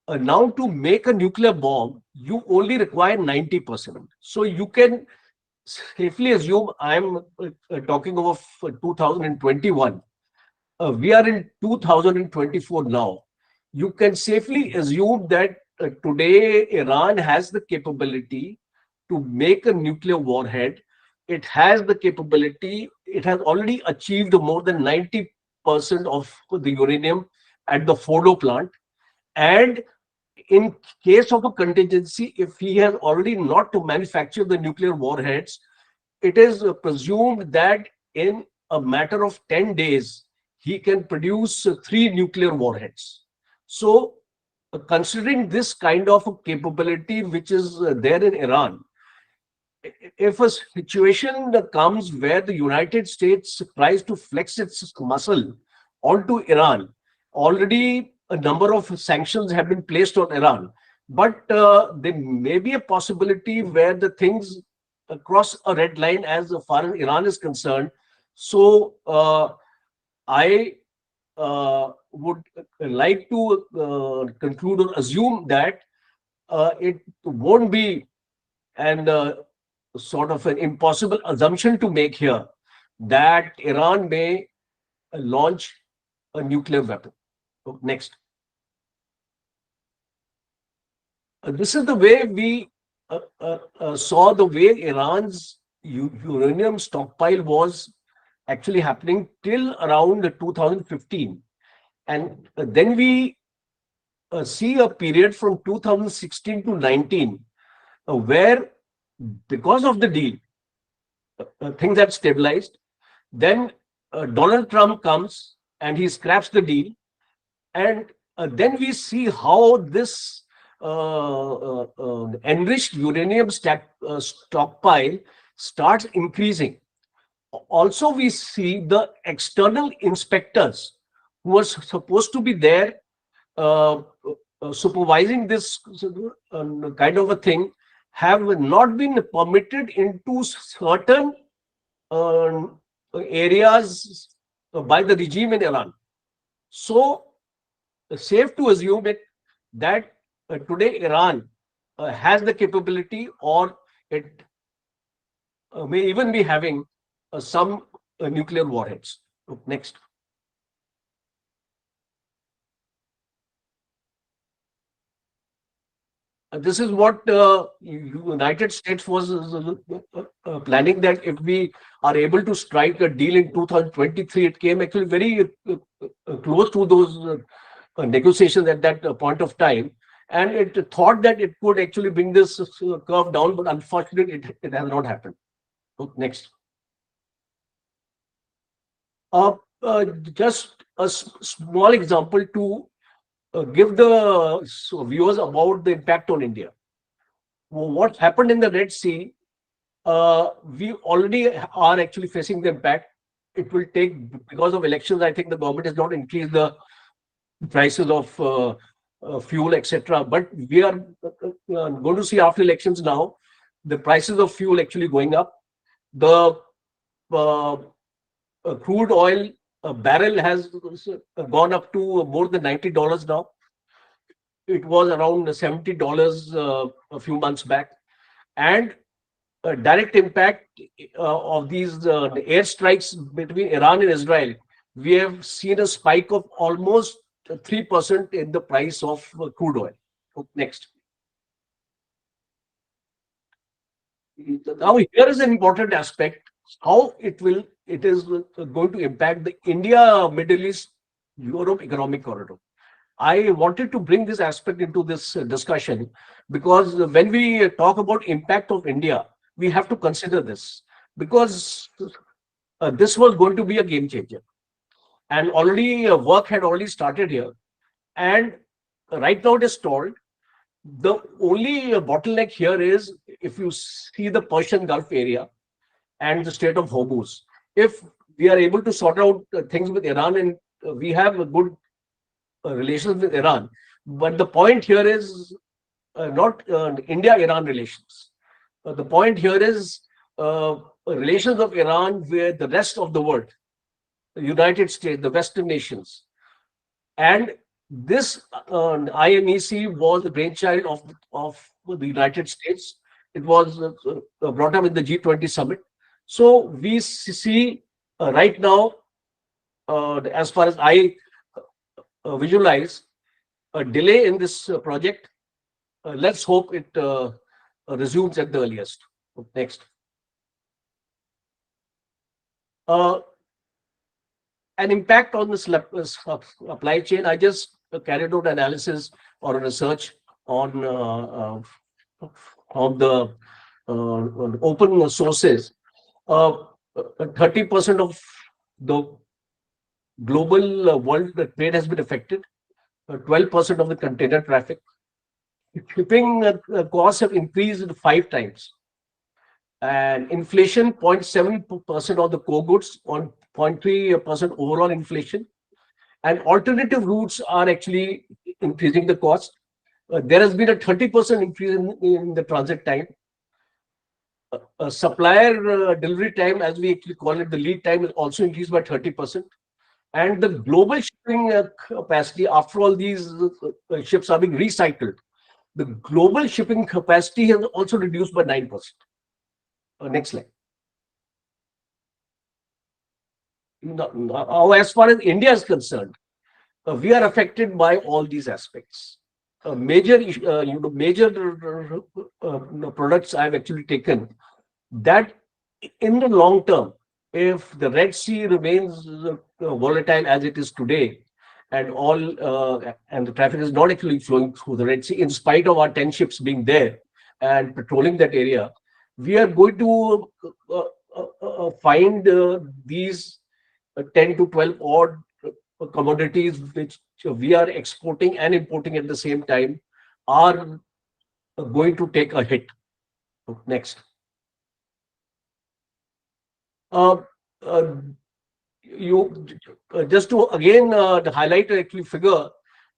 Now, to make a nuclear bomb, you only require 90%. So you can safely assume, I'm talking of 2021. We are in 2024 now. You can safely assume that today Iran has the capability to make a nuclear warhead. It has the capability, it has already achieved more than 90% of the uranium at the Fordo plant. And in case of a contingency, if he has already not to manufacture the nuclear warheads, it is presumed that in a matter of 10 days, he can produce 3 nuclear warheads. So, considering this kind of a capability which is there in Iran, if a situation comes where the United States tries to flex its muscle onto Iran, already a number of sanctions have been placed on Iran, but there may be a possibility where the things cross a red line as far as Iran is concerned. So I would like to conclude or assume that it won't be an sort of an impossible assumption to make here that Iran may launch a nuclear weapon. Next. This is the way we saw the way Iran's uranium stockpile was actually happening till around 2015. And then we see a period from 2016 to 19 where, because of the deal, things had stabilized. Then Donald Trump comes and he scraps the deal. And then we see how this enriched uranium stockpile starts increasing. Also, we see the external inspectors who were supposed to be there supervising this kind of a thing have not been permitted into certain areas by the regime in Iran. So, safe to assume it that today Iran has the capability, or it may even be having some nuclear warheads. Next. This is what United States was planning, that if we are able to strike a deal in 2023, it came actually very close to those negotiations at that point of time. And it thought that it could actually bring this curve down, but unfortunately, it has not happened. Next. Just a small example to give the viewers about the impact on India. What happened in the Red Sea, we already are actually facing the impact. It will take, because of elections, I think the government has not increased the prices of fuel, etc. But we are going to see after elections now, the prices of fuel actually going up. The crude oil barrel has gone up to more than $90 now. It was around $70 a few months back. And a direct impact of these airstrikes between Iran and Israel, we have seen a spike of almost 3% in the price of crude oil. Next. Now, here is an important aspect: how it is going to impact the India, Middle East, Europe economic corridor. I wanted to bring this aspect into this discussion because when we talk about impact of India, we have to consider this, because this was going to be a game changer, and already work had already started here, and right now it is stalled. The only bottleneck here is, if you see the Persian Gulf area and the Strait of Hormuz, if we are able to sort out things with Iran, and we have a good relations with Iran, but the point here is not India-Iran relations. The point here is relations of Iran with the rest of the world, the United States, the Western nations. And this IMEC was the brainchild of the United States. It was brought up in the G20 summit. So we see right now, as far as I visualize, a delay in this project. Let's hope it resumes at the earliest. Next. An impact on the supply chain. I just carried out analysis or research on the open sources. 30% of the global world trade has been affected. 12% of the container traffic. Shipping costs have increased 5 times. And inflation, 0.7% of the core goods on 0.3% overall inflation. And alternative routes are actually increasing the cost. There has been a 30% increase in the transit time. Supplier delivery time, as we actually call it, the lead time, is also increased by 30%. And the global shipping capacity, after all these ships are being recycled, the global shipping capacity has also reduced by 9%. Next slide. Now, as far as India is concerned, we are affected by all these aspects. Major products I have actually taken that in the long term, if the Red Sea remains volatile as it is today, and and the traffic is not actually flowing through the Red Sea, in spite of our 10 ships being there and patrolling that area, we are going to find these 10 to 12 odd commodities which we are exporting and importing at the same time are going to take a hit. Next. You just to again highlight actually figure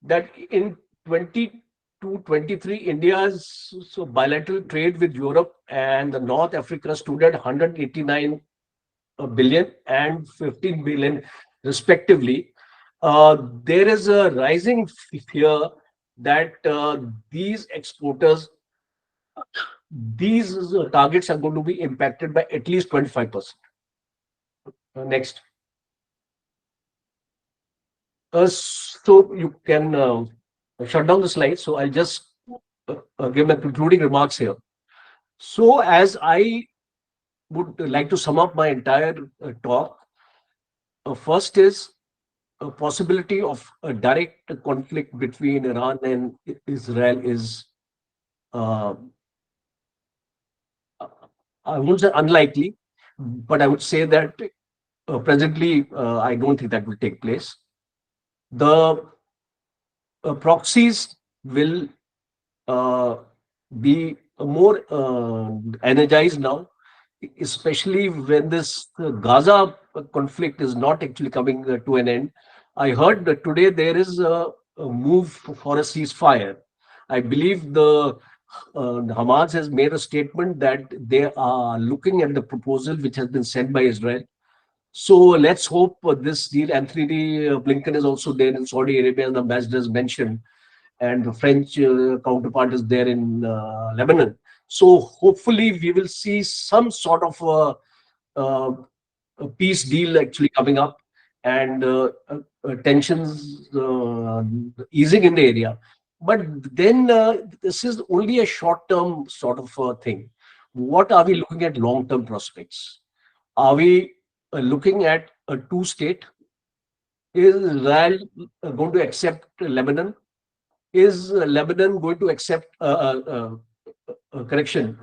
that in 22-23, India's bilateral trade with Europe and the North Africa stood at 189 billion and 15 billion respectively. There is a rising fear that these exporters, these targets are going to be impacted by at least 25%. Next. So you can shut down the slide. So I'll just give my concluding remarks here. So as I would like to sum up my entire talk, first is a possibility of a direct conflict between Iran and Israel is, I won't say unlikely, but I would say that presently I don't think that will take place. The proxies will be more energized now, especially when this Gaza conflict is not actually coming to an end. I heard that today there is a move for a ceasefire. I believe the Hamas has made a statement that they are looking at the proposal which has been sent by Israel. So let's hope this deal. Anthony Blinken is also there in Saudi Arabia, the ambassador has mentioned, and the French counterpart is there in Lebanon. So hopefully we will see some sort of a peace deal actually coming up. and tensions easing in the area. But then this is only a short-term sort of thing. What are we looking at long-term prospects? Are we looking at a two-state? Is Israel going to accept Lebanon? Is Lebanon going to accept correction?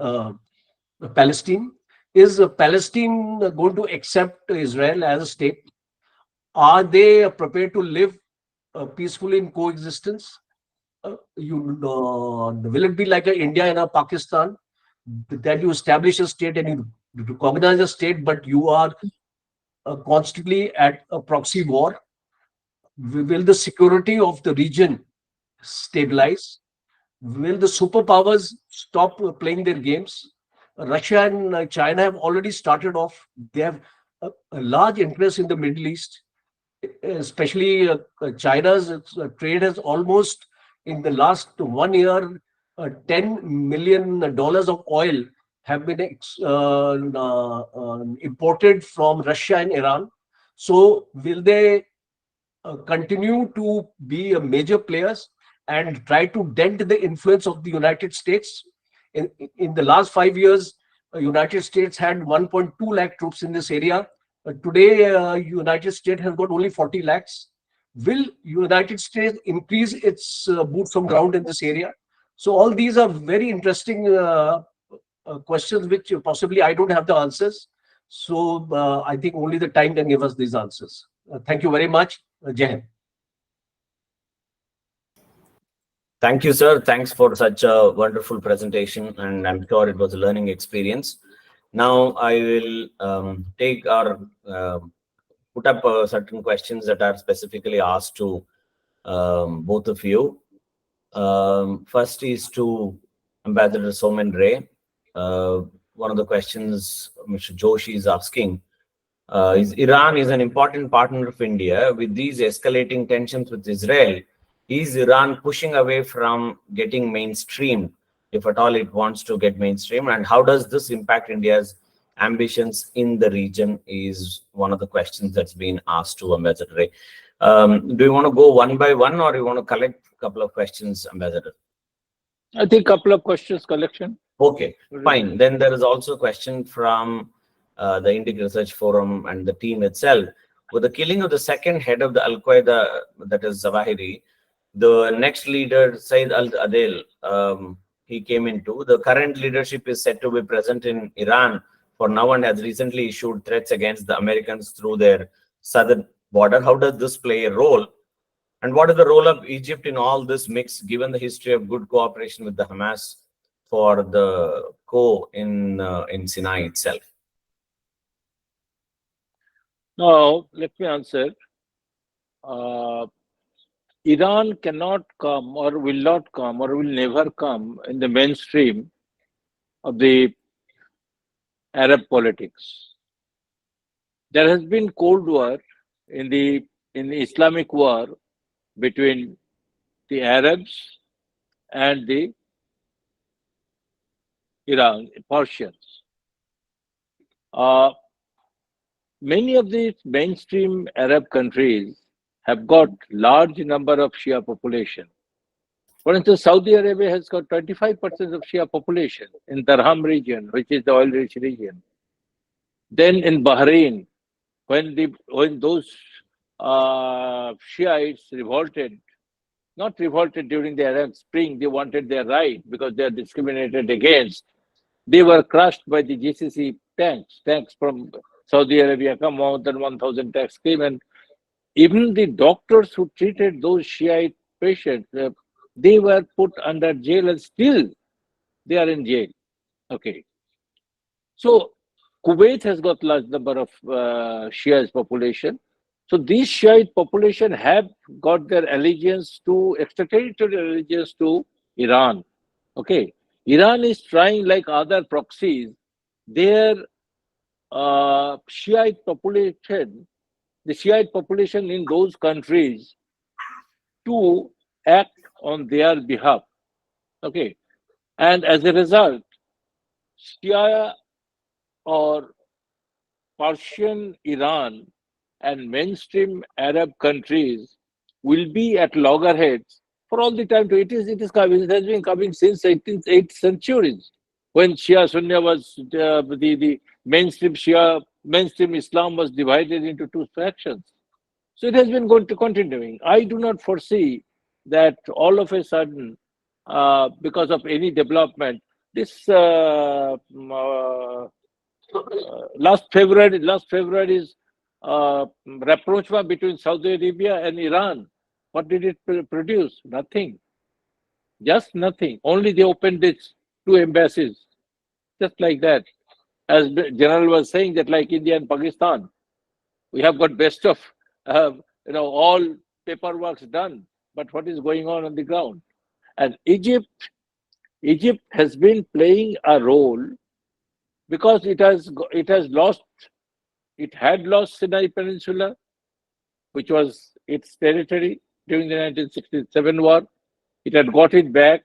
Palestine? Is Palestine going to accept Israel as a state? Are they prepared to live peacefully in coexistence? Will it be like a India and a Pakistan, that you establish a state and you recognize a state, but you are constantly at a proxy war? Will the security of the region stabilize? Will the superpowers stop playing their games? Russia and China have already started off. They have a large interest in the Middle East, especially China's trade has almost, in the last 1 year, $10 million of oil have been imported from Russia and Iran. So will they continue to be a major players and try to dent the influence of the United States? In the last 5 years, United States had 1.2 lakh troops in this area. Today, United States has got only 40 lakhs. Will United States increase its boots on ground in this area? So all these are very interesting questions, which possibly I don't have the answers. So I think only the time can give us these answers. Thank you very much. Jai Hind. Thank you, sir. Thanks for such a wonderful presentation, and I'm sure it was a learning experience. Now I will take our put up certain questions that are specifically asked to both of you. First is to Ambassador Soumen Ray. One of the questions Mr. Joshi is asking is Iran is an important partner of India. With these escalating tensions with Israel, is Iran pushing away from getting mainstreamed, if at all it wants to get mainstream? And how does this impact India's ambitions in the region is one of the questions that's been asked to Ambassador Ray. Do you want to go one by one, or you want to collect a couple of questions, Ambassador? I think couple of questions collection. Okay, fine. Then there is also a question from the Indic Research Forum and the team itself. With the killing of the second head of the Al-Qaeda, that is Zawahiri, the next leader, Saeed al-Adel, he came into. The current leadership is said to be present in Iran for now and has recently issued threats against the Americans through their southern border. How does this play a role? And what is the role of Egypt in all this mix, given the history of good cooperation with the Hamas for the in Sinai itself? Now, let me answer. Iran cannot come or will not come or will never come in the mainstream of the Arab politics. There has been Cold War in the Islamic war between the Arabs and the Persians. Many of these mainstream Arab countries have got large number of Shia population. For instance, Saudi Arabia has got 25% of Shia population in Darham region, which is the oil-rich region. Then in Bahrain, when those Shiites revolted, not revolted during the Arab Spring, they wanted their right because they are discriminated against. They were crushed by the GCC tanks. Tanks from Saudi Arabia come, more than 1,000 tanks came, and even the doctors who treated those Shiite patients, they were put under jail, and still they are in jail. Okay. So Kuwait has got large number of Shiite population. So these Shiite population have got their allegiance to, extraterritorial allegiance to Iran. Okay. Iran is trying, like other proxies, their Shiite population, the Shiite population in those countries, to act on their behalf. Okay. And as a result, Shia or Persian Iran and mainstream Arab countries will be at loggerheads for all the time. It is coming. It has been coming since 18th, 8th centuries, when Shia Sunni was the mainstream Islam was divided into two factions. So it has been going to continuing. I do not foresee that all of a sudden, because of any development, this last February's rapprochement between Saudi Arabia and Iran. What did it produce? Nothing. Just nothing. Only they opened its two embassies, just like that. As the General was saying, that like India and Pakistan, we have got best of uh, all paperwork's done, but what is going on the ground? And Egypt has been playing a role because it had lost Sinai Peninsula, which was its territory during the 1967 war. It had got it back,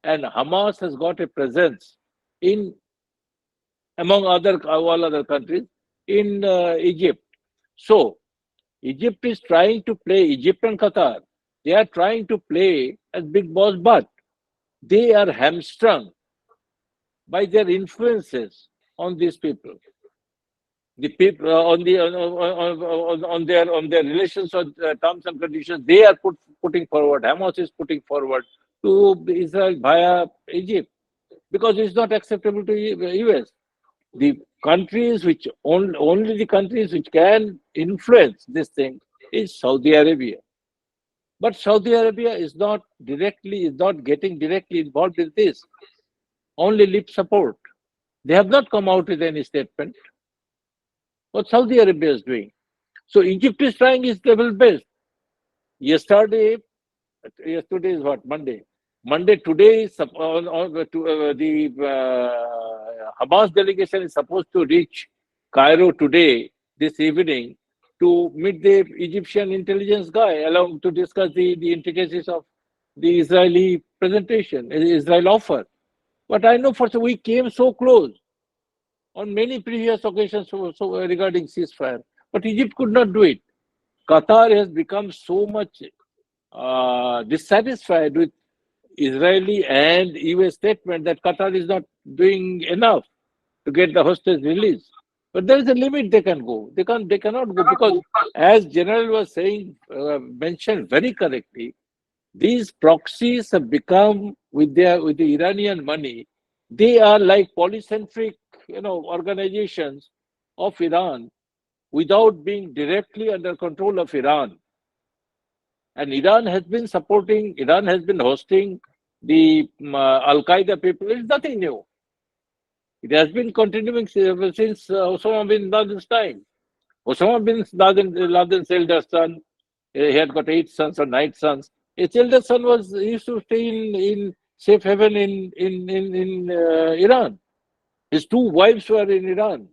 and Hamas has got a presence in, among all other countries, in Egypt. So Egypt is trying to play, Egypt and Qatar, they are trying to play as big boss, but they are hamstrung by their influences on these people. The people on their relations or terms and conditions they are putting forward. Hamas is putting forward to Israel via Egypt, because it's not acceptable to US. The countries which only the countries which can influence this thing is Saudi Arabia. But Saudi Arabia is not getting directly involved in this. Only lip support. They have not come out with any statement. What Saudi Arabia is doing. So Egypt is trying its level best. Yesterday is what? Monday. Today, the Hamas delegation is supposed to reach Cairo today, this evening, to meet the Egyptian intelligence guy, along to discuss the intricacies of the Israeli presentation, Israel offer. But I know we came so close on many previous occasions regarding ceasefire, but Egypt could not do it. Qatar has become so much dissatisfied with Israeli and US statement that Qatar is not doing enough to get the hostage released. But there is a limit they can go. They cannot go, because, as General was saying, mentioned very correctly, these proxies have become, with the Iranian money, they are like polycentric, organizations of Iran without being directly under control of Iran. And Iran has been hosting the Al Qaeda people. It's nothing new. It has been continuing since Osama bin Laden's time. Osama bin Laden's elder son, he had got 8 sons or 9 sons. His elder son used to stay in safe haven in Iran. His 2 wives were in Iran.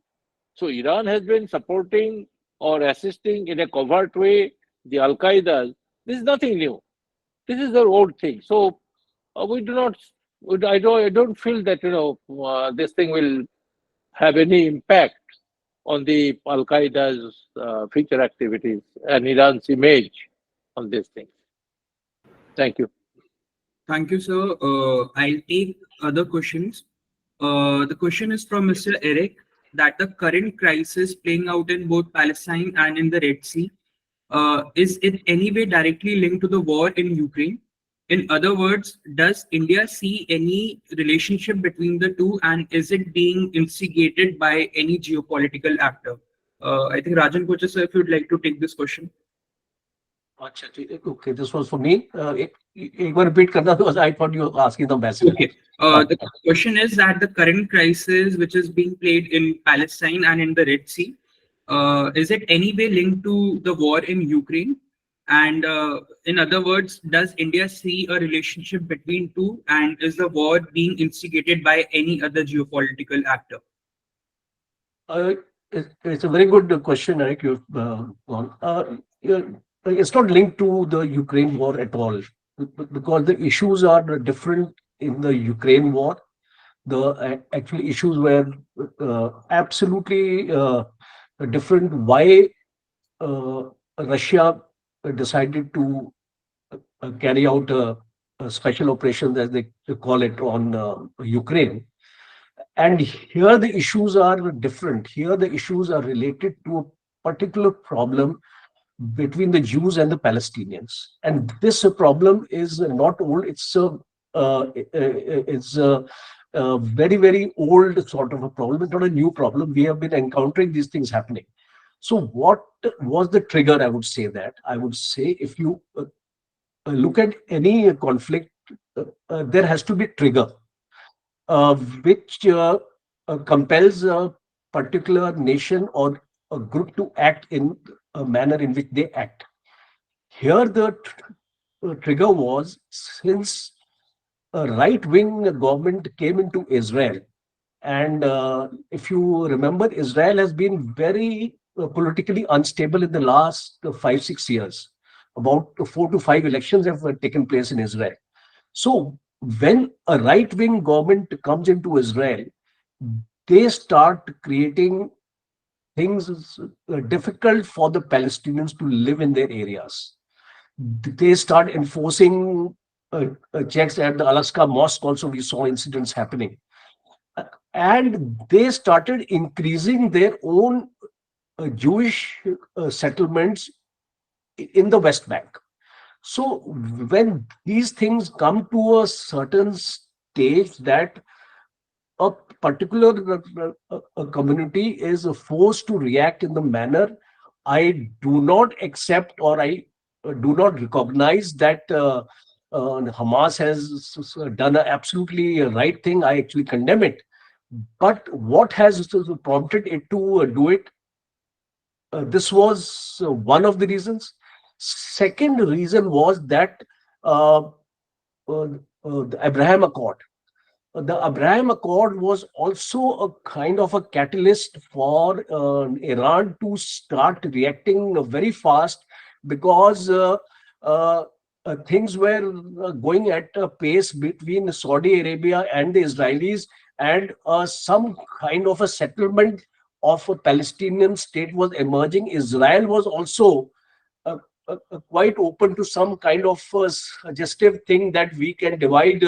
So Iran has been supporting or assisting in a covert way the Al Qaeda. This is nothing new. This is their old thing. So we do not. I don't feel that this thing will have any impact on the Al Qaeda's future activities and Iran's image on this thing. Thank you. Thank you, sir. I'll take other questions. The question is from Mr. Eric, that the current crisis playing out in both Palestine and in the Red Sea, is in any way directly linked to the war in Ukraine? In other words, does India see any relationship between the two, and is it being instigated by any geopolitical actor? I think Rajan Kochhar, sir, if you'd like to take this question. Okay, this was for me. एक बार repeat करना, because I thought you were asking the message. Okay. The question is that the current crisis which is being played in Palestine and in the Red Sea, is it any way linked to the war in Ukraine? And in other words, does India see a relationship between two, and is the war being instigated by any other geopolitical actor? It's a very good question, Eric. You've gone. It's not linked to the Ukraine war at all, because the issues are different in the Ukraine war. The actual issues were absolutely different. Why uh, Russia decided to carry out a special operation, as they call it, on Ukraine. And here the issues are different. Here the issues are related to a particular problem between the Jews and the Palestinians. And this problem is not old. It's a very, very old sort of a problem. It's not a new problem. We have been encountering these things happening. So what was the trigger? I would say if you look at any conflict, there has to be trigger which compels a particular nation or a group to act in a manner in which they act. Here, the trigger was, since a right wing government came into Israel. And if you remember, Israel has been very politically unstable in the last 5, 6 years. About 4 to 5 elections have taken place in Israel. So when a right wing government comes into Israel, they start creating things difficult for the Palestinians to live in their areas. They start enforcing checks at the Alaska mosque. Also, we saw incidents happening. And they started increasing their own Jewish settlements in the West Bank. So when these things come to a certain stage that a particular community is forced to react in the manner, I do not accept, or I do not recognize that Hamas has done an absolutely right thing. I actually condemn it. But what has prompted it to do it? This was one of the reasons. Second reason was that uh, the Abraham Accord. The Abraham Accord was also a kind of a catalyst for Iran to start reacting very fast, because uh, things were going at a pace between Saudi Arabia and the Israelis, and some kind of a settlement of a Palestinian state was emerging. Israel was also uh, quite open to some kind of suggestive thing that we can divide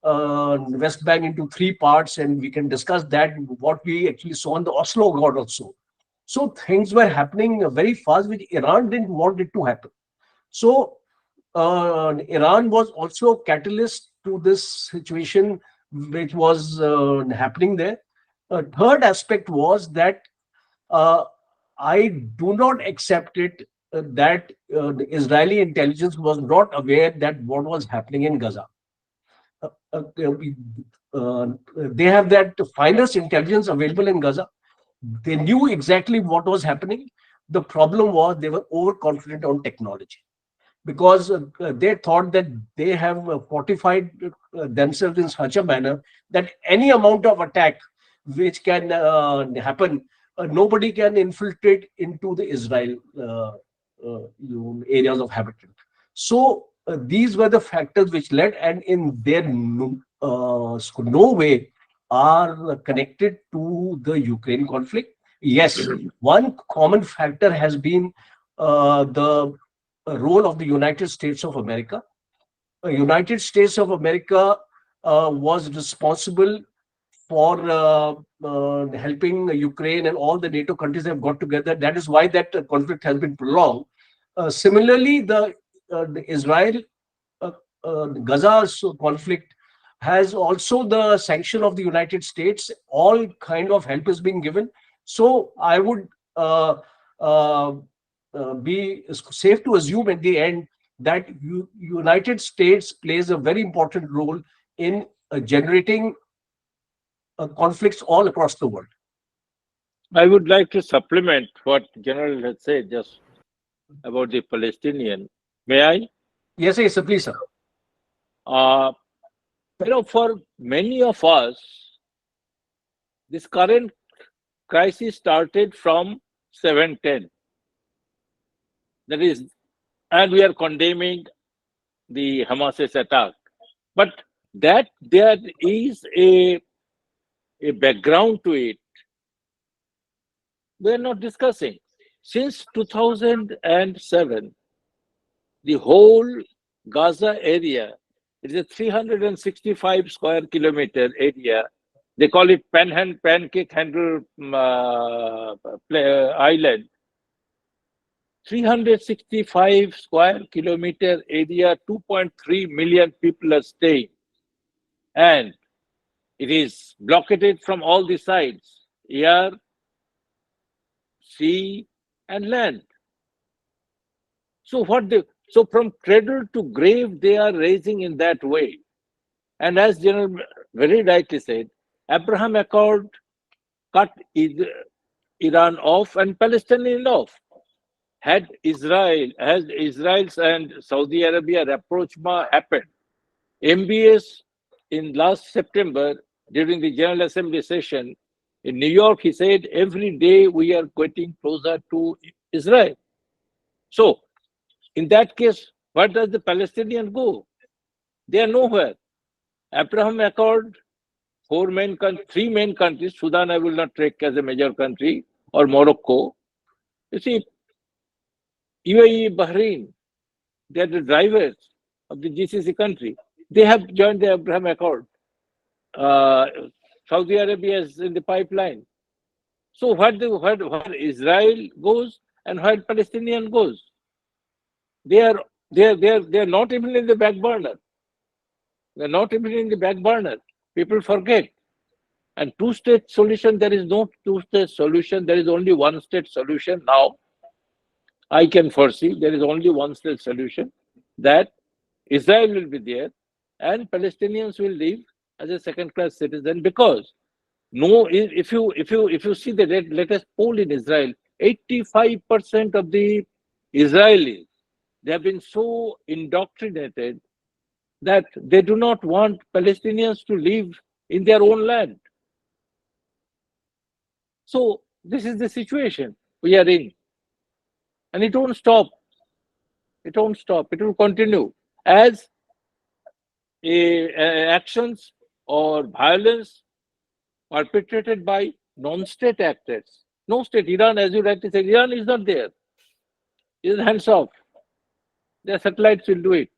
West Bank into three parts, and we can discuss that, what we actually saw in the Oslo Accord also. So things were happening very fast, which Iran didn't want it to happen. So Iran was also a catalyst to this situation which was happening there. A third aspect was that uh, I do not accept it that the Israeli intelligence was not aware that what was happening in Gaza. Uh, uh, uh, they have that finest intelligence available in Gaza. They knew exactly what was happening. The problem was they were overconfident on technology, because they thought that they have fortified themselves in such a manner that any amount of attack which can happen, nobody can infiltrate into the Israel areas of habitat. So these were the factors which led, and in their no way are connected to the Ukraine conflict. Yes, one common factor has been the role of the United States of America. United States of America was responsible for helping Ukraine, and all the NATO countries have got together. That is why that conflict has been prolonged. Similarly, the Israel uh, Gaza conflict has also the sanction of the United States. All kind of help is being given. So I would uh, uh, be safe to assume at the end that United States plays a very important role in generating conflicts all across the world. I would like to supplement what General had said just about the Palestinian. May I? Yes, yes, sir, please, sir. Uh, for many of us, this current crisis started from 7/10. That is, and we are condemning the Hamas's attack. But that there is a background to it. We are not discussing. Since 2007, the whole Gaza area is a 365 square kilometer area. They call it pancake handle island. 365 square kilometer area, 2.3 million people are staying. And it is blockaded from all the sides, air, sea, and land. So so from cradle to grave, they are raising in that way. And as General very rightly said, Abraham Accord cut Iran off and Palestinian off. Had Israel's and Saudi Arabia rapprochement happened, MBS in last September during the General Assembly session in New York, he said, every day we are getting closer to Israel. So in that case, where does the Palestinian go? They are nowhere. Abraham Accord, three main countries, Sudan I will not take as a major country, or Morocco. You see, UAE, Bahrain, they are the drivers of the GCC country. They have joined the Abraham Accord. Saudi Arabia is in the pipeline. So where Israel goes and where Palestinian goes, they are not even in the back burner. They're not even in the back burner. People forget. And two-state solution, there is no two-state solution. There is only one-state solution now. I can foresee there is only one-state solution, that Israel will be there and Palestinians will live as a second-class citizen, because if you see the latest poll in Israel, 85% of the Israelis, they have been so indoctrinated that they do not want Palestinians to live in their own land. So this is the situation we are in. And it won't stop. It won't stop. It will continue as actions or violence perpetrated by non-state actors. No state. Iran, as you rightly said, Iran is not there. It is hands off. Their satellites will do it.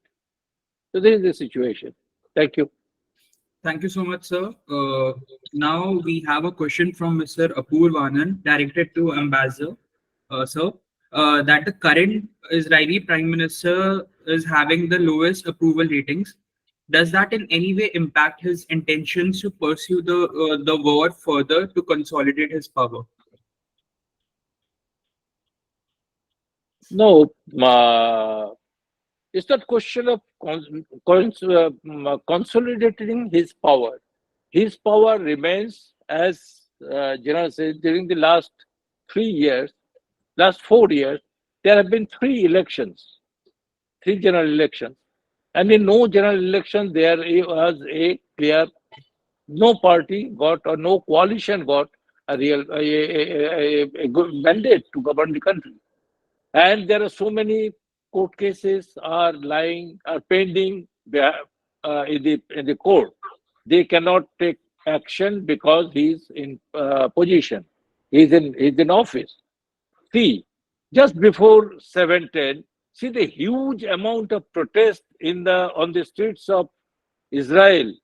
So this is the situation. Thank you. Thank you so much, sir. Now we have a question from Mr. Apurvanand directed to Ambassador, sir, that the current Israeli Prime Minister is having the lowest approval ratings. Does that in any way impact his intentions to pursue the war further to consolidate his power? No, it's not question of consolidating his power. His power remains, as General said, during the last 4 years, there have been three general elections. And in no general election, there was a clear, no party got or no coalition got a good mandate to govern the country. And there are so many court cases are pending in the court. They cannot take action because he's in position. He's in office. See, just before 7/10, see the huge amount of protest on the streets of Israel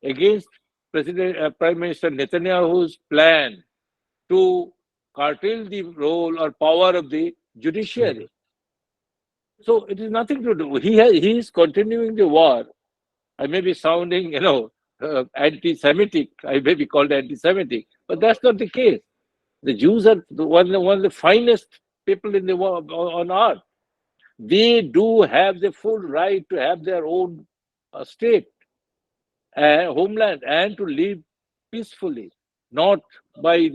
against Prime Minister Netanyahu's plan to curtail the role or power of the judiciary. So it is nothing to do. He is continuing the war. I may be sounding, anti-Semitic. I may be called anti-Semitic, but that's not the case. The Jews are one of the finest people in the world on earth. They do have the full right to have their own state, homeland, and to live peacefully, not live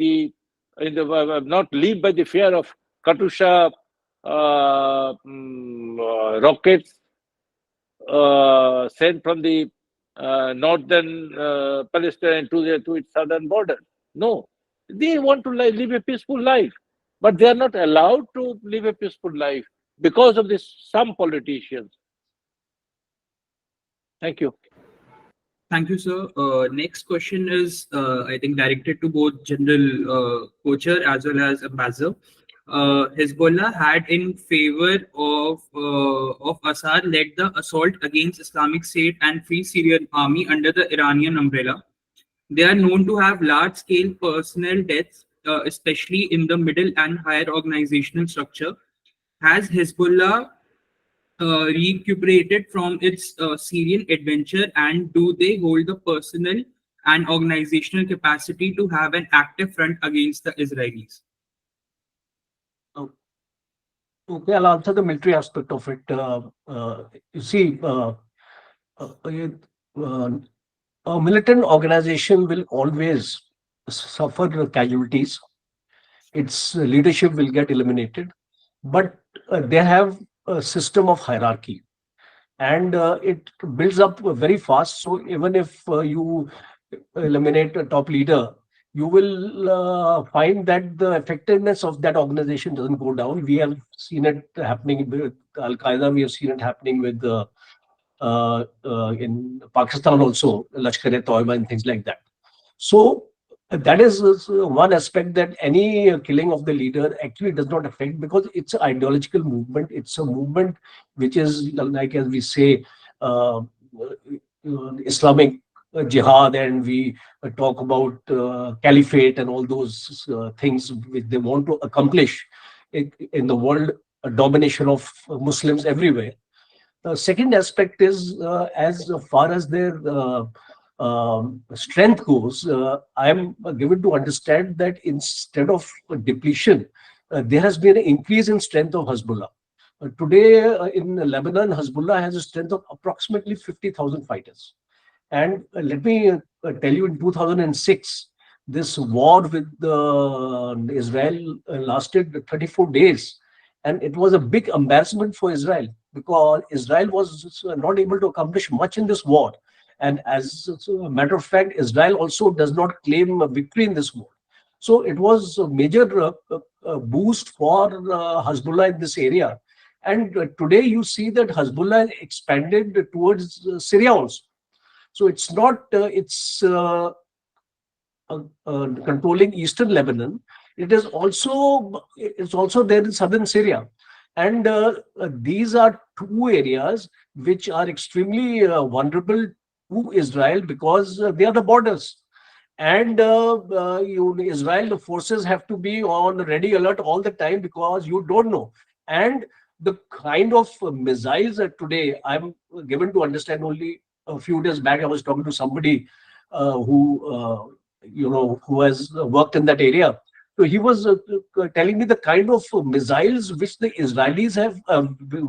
by the fear of Katusha rockets sent from the northern Palestine to its southern border. No, they want to live a peaceful life, but they are not allowed to live a peaceful life because of some politicians. Thank you. Thank you, sir. Next question is, I think, directed to both General Kochhar as well as Ambassador. Hezbollah had in favor of Assad led the assault against Islamic State and Free Syrian Army under the Iranian umbrella. They are known to have large-scale personnel deaths, especially in the middle and higher organizational structure. Has Hezbollah recuperated from its Syrian adventure, and do they hold the personal and organizational capacity to have an active front against the Israelis? Uh, Okay, I'll answer the military aspect of it. You see, uh, uh, a militant organization will always suffer casualties. Its leadership will get eliminated, but they have a system of hierarchy, and it builds up very fast. So even if you eliminate a top leader, you will find that the effectiveness of that organization doesn't go down. We have seen it happening with Al Qaeda. We have seen it happening with in Pakistan also, Lashkar-e-Toiba and things like that. So that is one aspect, that any killing of the leader actually does not affect, because it's an ideological movement. It's a movement which is, like as we say, Islamic jihad, and we talk about caliphate and all those things which they want to accomplish in the world, domination of Muslims everywhere. Second aspect is, as far as their strength goes, I am given to understand that instead of depletion, there has been an increase in strength of Hezbollah. Today in Lebanon, Hezbollah has a strength of approximately 50,000 fighters. And let me tell you, in 2006, this war with Israel lasted 34 days. And it was a big embarrassment for Israel, because Israel was not able to accomplish much in this war. And as a matter of fact, Israel also does not claim a victory in this war. So it was a major boost for Hezbollah in this area. And today you see that Hezbollah expanded towards Syria also. So it's not controlling eastern Lebanon. It's also there in southern Syria, and these are two areas which are extremely vulnerable to Israel, because they are the borders. And Israel, the forces have to be on ready alert all the time, because you don't know. And the kind of missiles that today, I'm given to understand, only a few days back I was talking to somebody who has worked in that area. So he was telling me the kind of missiles which the Israelis have,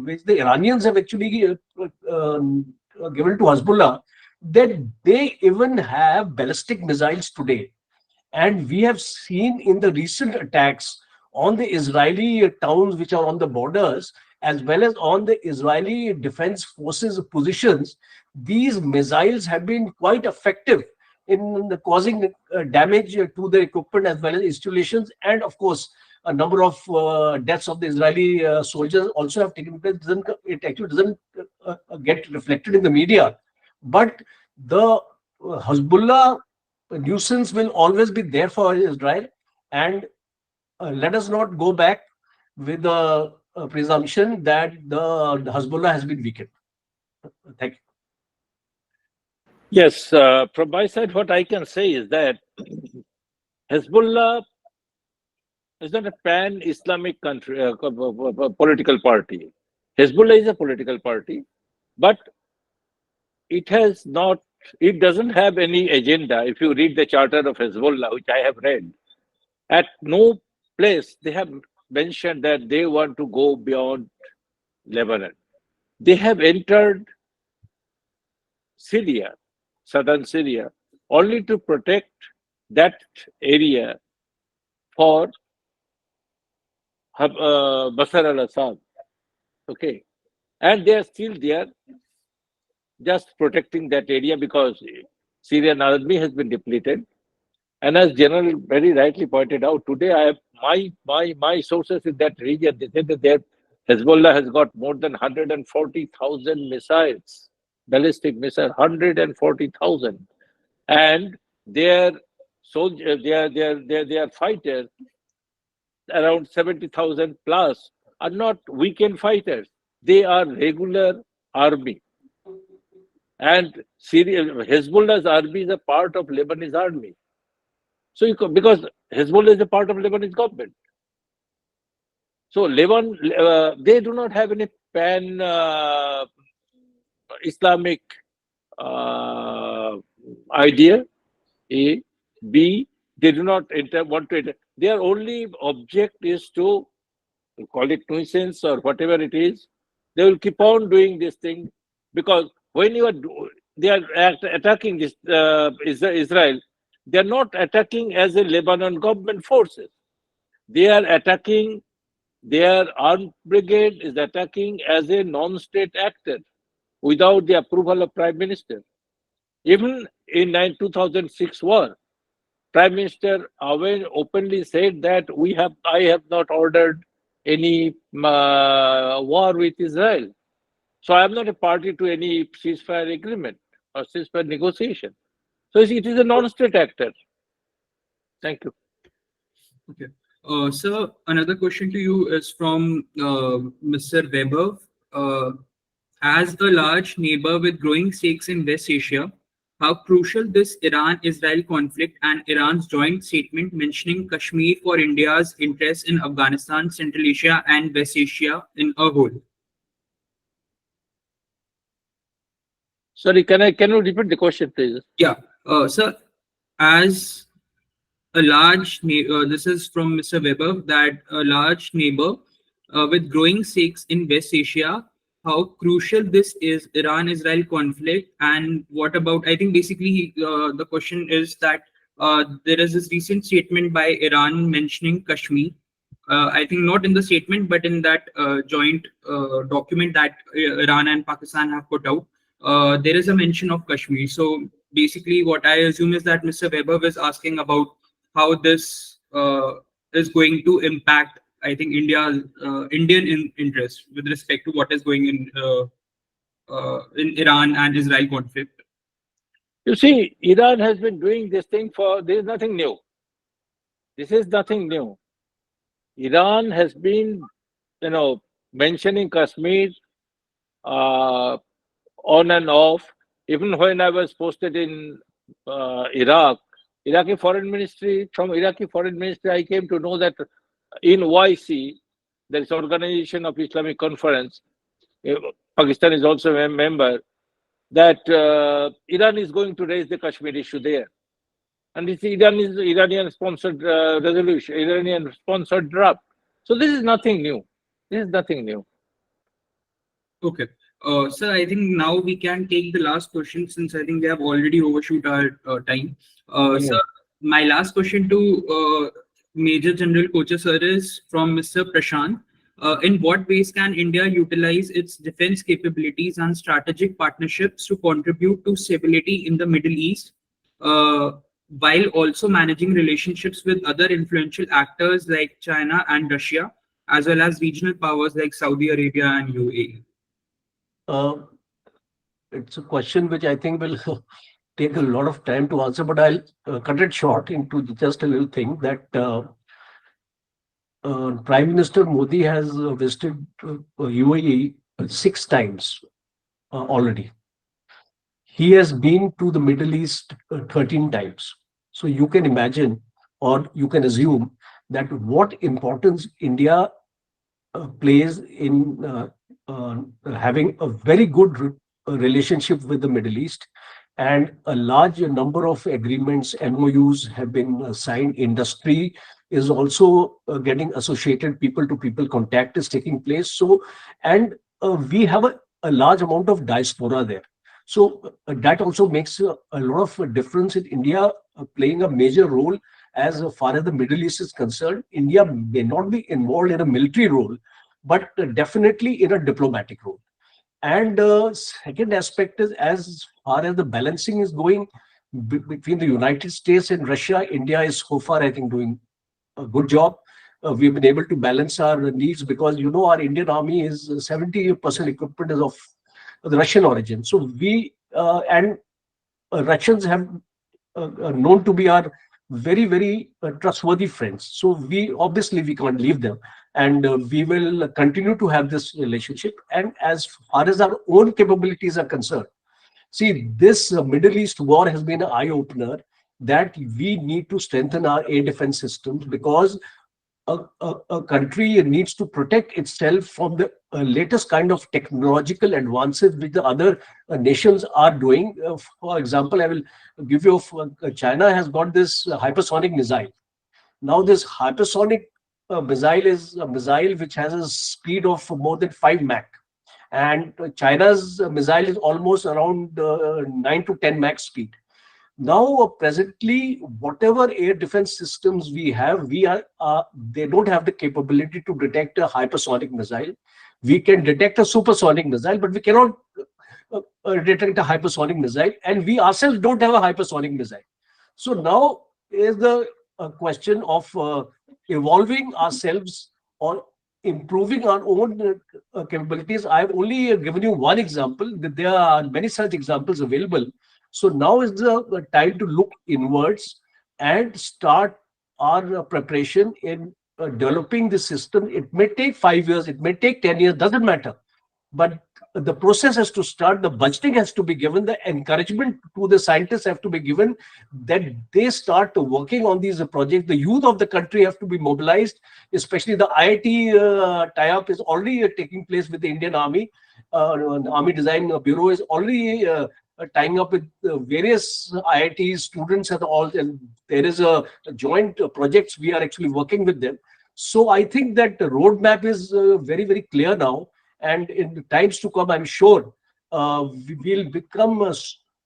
which the Iranians have actually given to Hezbollah, that they even have ballistic missiles today. And we have seen in the recent attacks on the Israeli towns which are on the borders, as well as on the Israeli defense forces positions, these missiles have been quite effective in causing damage to the equipment as well as installations. And of course, a number of deaths of the Israeli soldiers also have taken place. It actually doesn't get reflected in the media. But the Hezbollah nuisance will always be there for Israel. And let us not go back with the presumption that the Hezbollah has been weakened. Thank you. Yes, from my side, what I can say is that Hezbollah is not a pan-Islamic country, political party. Hezbollah is a political party, but it doesn't have any agenda. If you read the charter of Hezbollah, which I have read, at no place they have mentioned that they want to go beyond Lebanon. They have entered Syria, southern Syria, only to protect that area for Bashar al-Assad. Okay. And they are still there, just protecting that area, because Syrian army has been depleted. And as General very rightly pointed out, today I have my sources in that region. They said that Hezbollah has got more than 140,000 missiles, ballistic missiles, 140,000, and their soldiers, their fighters around 70,000 plus are not weekend fighters. They are regular army. And Hezbollah's army is a part of Lebanese army. So because Hezbollah is a part of Lebanese government. So Lebanon, they do not have any pan Islamic idea. A, B, they do not want to enter. Their only object is to call it nuisance or whatever it is. They will keep on doing this thing because when they are attacking this Israel, they are not attacking as a Lebanon government forces. They are attacking. Their armed brigade is attacking as a non-state actor without the approval of Prime Minister. Even in 2006 war, Prime Minister Awen openly said that I have not ordered any war with Israel. So I am not a party to any ceasefire agreement or ceasefire negotiation. So it is a non-state actor. Thank you. Okay. Sir, another question to you is from Mr. Weber. As a large neighbor with growing stakes in West Asia, how crucial this Iran-Israel conflict and Iran's joint statement mentioning Kashmir for India's interests in Afghanistan, Central Asia, and West Asia in a whole? Sorry, can you repeat the question, please? Yeah. Sir, as a large neighbor, this is from Mr. Weber, that a large neighbor with growing stakes in West Asia, how crucial this is Iran-Israel conflict, and what about, I think basically the question is that there is this recent statement by Iran mentioning Kashmir. I think not in the statement, but in that joint document that Iran and Pakistan have put out, there is a mention of Kashmir. So basically what I assume is that Mr. Weber was asking about how this is going to impact, I think, Indian interest with respect to what is going in Iran and Israel conflict. You see, Iran has been doing this thing there is nothing new. This is nothing new. Iran has been, mentioning Kashmir on and off. Even when I was posted in Iraq, from Iraqi foreign ministry, I came to know that in YC, there is Organization of Islamic Conference. Pakistan is also a member. That Iran is going to raise the Kashmir issue there, and it's Iranian-sponsored resolution, Iranian-sponsored draft. So this is nothing new. This is nothing new. Okay. Sir, I think now we can take the last question since I think we have already overshoot our time. Sir, my last question to Major General Kochhar sir is from Mr. Prashant. In what ways can India utilize its defense capabilities and strategic partnerships to contribute to stability in the Middle East, while also managing relationships with other influential actors like China and Russia, as well as regional powers like Saudi Arabia and UAE? It's a question which I think will take a lot of time to answer, but I'll cut it short into just a little thing that Prime Minister Modi has visited UAE 6 times already. He has been to the Middle East 13 times. So you can imagine, or you can assume, that what importance India plays in having a very good relationship with the Middle East, and a large number of agreements, MOUs have been signed. Industry is also getting associated, people to people contact is taking place. So, and we have a large amount of diaspora there. So that also makes a lot of difference in India playing a major role as far as the Middle East is concerned. India may not be involved in a military role, but definitely in a diplomatic role. And second aspect is, as far as the balancing is going between the United States and Russia, India is so far, I think, doing a good job. We've been able to balance our needs because, our Indian army is 70% equipment is of the Russian origin. So we and Russians have known to be our very, very trustworthy friends. So we can't leave them, and we will continue to have this relationship. And as far as our own capabilities are concerned, see, this Middle East war has been an eye opener that we need to strengthen our air defense systems, because a country needs to protect itself from the latest kind of technological advances which the other nations are doing. For example, I will give you, China has got this hypersonic missile. Now, this hypersonic missile is a missile which has a speed of more than 5 Mach. And China's missile is almost around 9 to 10 Mach speed. Now, presently, whatever air defense systems we have, they don't have the capability to detect a hypersonic missile. We can detect a supersonic missile, but we cannot detect a hypersonic missile, and we ourselves don't have a hypersonic missile. So now is the question of evolving ourselves or improving our own capabilities. I've only given you one example. There are many such examples available. So now is the time to look inwards and start our preparation in developing the system. It may take 5 years, it may take 10 years, doesn't matter. But the process has to start, the budgeting has to be given, the encouragement to the scientists have to be given, that they start working on these projects. The youth of the country have to be mobilized, especially the IIT tie-up is already taking place with the Indian Army. Army Design Bureau is already tying up with various IIT students at all, and there is a joint projects we are actually working with them. So I think that the roadmap is very, very clear now, and in the times to come, I'm sure we will become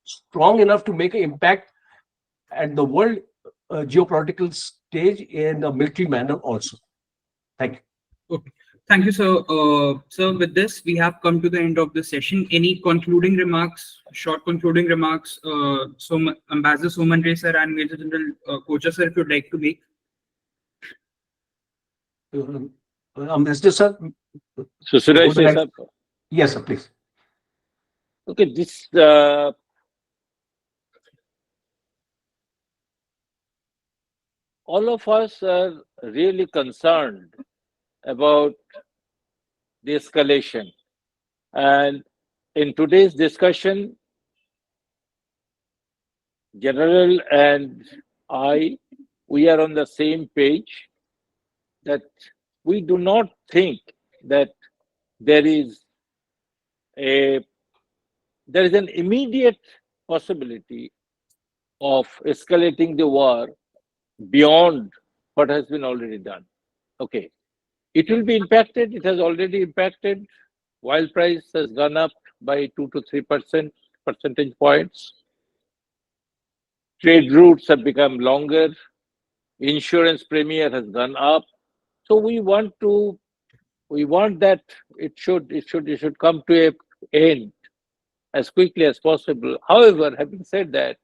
strong enough to make an impact at the world geopolitical stage in a military manner also. Thank you. Okay. Thank you, sir. Sir, with this, we have come to the end of the session. Any concluding remarks, short concluding remarks, Ambassador Soumen sir and Major General Kochhar sir, if you'd like to make? Ambassador sir. So should I Would you say like- something? Yes, sir, please. Okay, this all of us are really concerned about the escalation. And in today's discussion, General and we are on the same page that we do not think that there is an immediate possibility of escalating the war beyond what has been already done. Okay, it will be impacted. It has already impacted. Oil price has gone up by 2 to 3% percentage points. Trade routes have become longer. Insurance premium has gone up. So we want that it should come to an end as quickly as possible. However, having said that,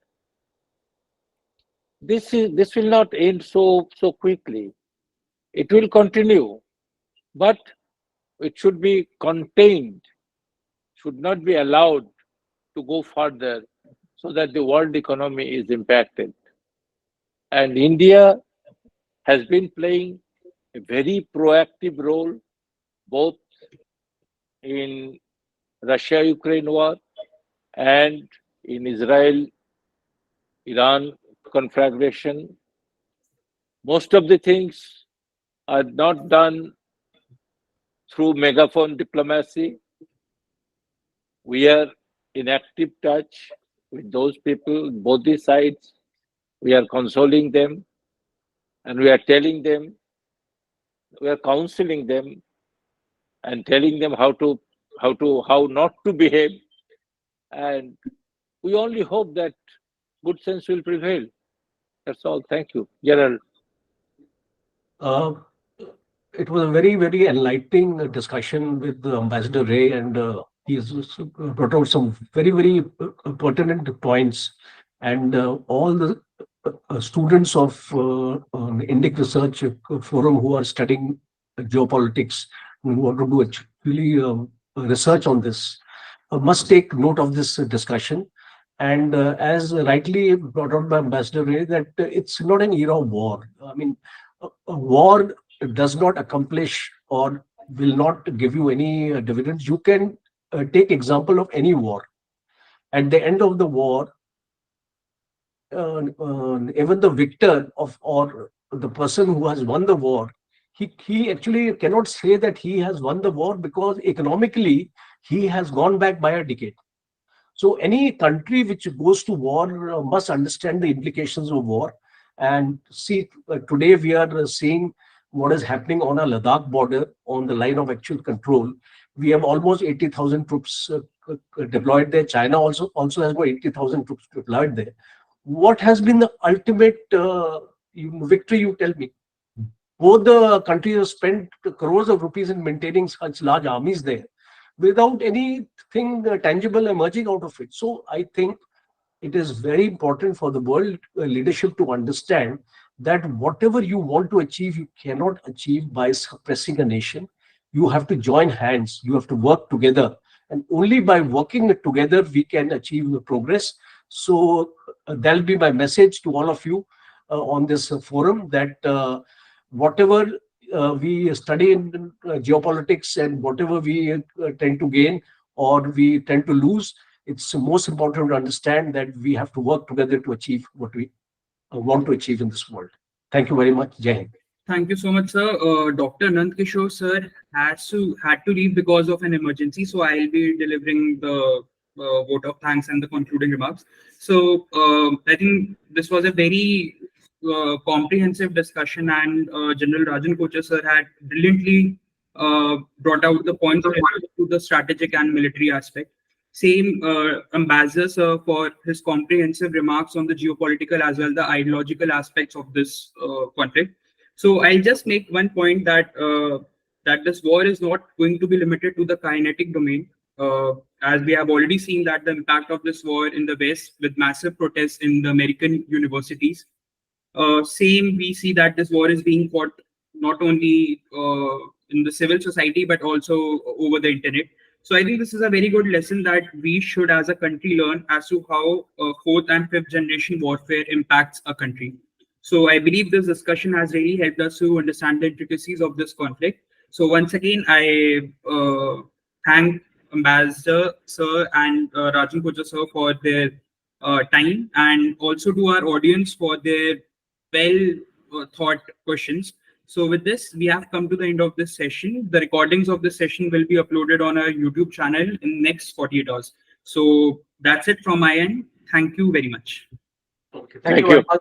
this will not end so quickly. It will continue, but it should be contained, should not be allowed to go further, so that the world economy is impacted. And India has been playing a very proactive role, both in Russia-Ukraine war and in Israel-Iran conflagration. Most of the things are not done through megaphone diplomacy. We are in active touch with those people, both the sides. We are consoling them, and we are telling them, we are counseling them and telling them how not to behave. And we only hope that good sense will prevail. That's all. Thank you, General. It was a very, very enlightening discussion with Ambassador Ray, and he has brought out some very, very pertinent points. And all the students of Indic Research Forum who are studying geopolitics, who want to do actually research on this, must take note of this discussion. And as rightly brought out by Ambassador Ray, that it's not an era of war. I mean, a war does not accomplish or will not give you any dividends. You can take example of any war. At the end of the war, even the victor of or the person who has won the war, he actually cannot say that he has won the war because economically he has gone back by a decade. So any country which goes to war must understand the implications of war. And see, today we are seeing what is happening on our Ladakh border on the line of actual control. We have almost 80,000 troops deployed there. China also has about 80,000 troops deployed there. What has been the ultimate victory, you tell me? Both the countries have spent crores of rupees in maintaining such large armies there without anything tangible emerging out of it. So I think it is very important for the world leadership to understand that whatever you want to achieve, you cannot achieve by suppressing a nation. You have to join hands, you have to work together. And only by working together, we can achieve the progress. So that'll be my message to all of you on this forum, that whatever we study in geopolitics and whatever we tend to gain or we tend to lose, it's most important to understand that we have to work together to achieve what we want to achieve in this world. Thank you very much. Jai Hind. Thank you so much, sir. Dr. Nand Kishor, sir, had to leave because of an emergency, so I'll be delivering the vote of thanks and the concluding remarks. So I think this was a very comprehensive discussion, and General Rajan Kochhar, sir, had brilliantly brought out the points related to the strategic and military aspect. Same Ambassador, sir, for his comprehensive remarks on the geopolitical as well the ideological aspects of this conflict. So I'll just make one point that that this war is not going to be limited to the kinetic domain, as we have already seen that the impact of this war in the West with massive protests in the American universities. Same, we see that this war is being fought not only in the civil society but also over the internet. So I think this is a very good lesson that we should, as a country, learn as to how fourth and fifth generation warfare impacts a country. So I believe this discussion has really helped us to understand the intricacies of this conflict. So once again, I thank Ambassador Sir and Rajan Kochhar Sir for their time, and also to our audience for their well thought questions. So with this, we have come to the end of this session. The recordings of this session will be uploaded on our YouTube channel in next 48 hours. So that's it from my end. Thank you very much. Okay. Thank Thank you very you. much.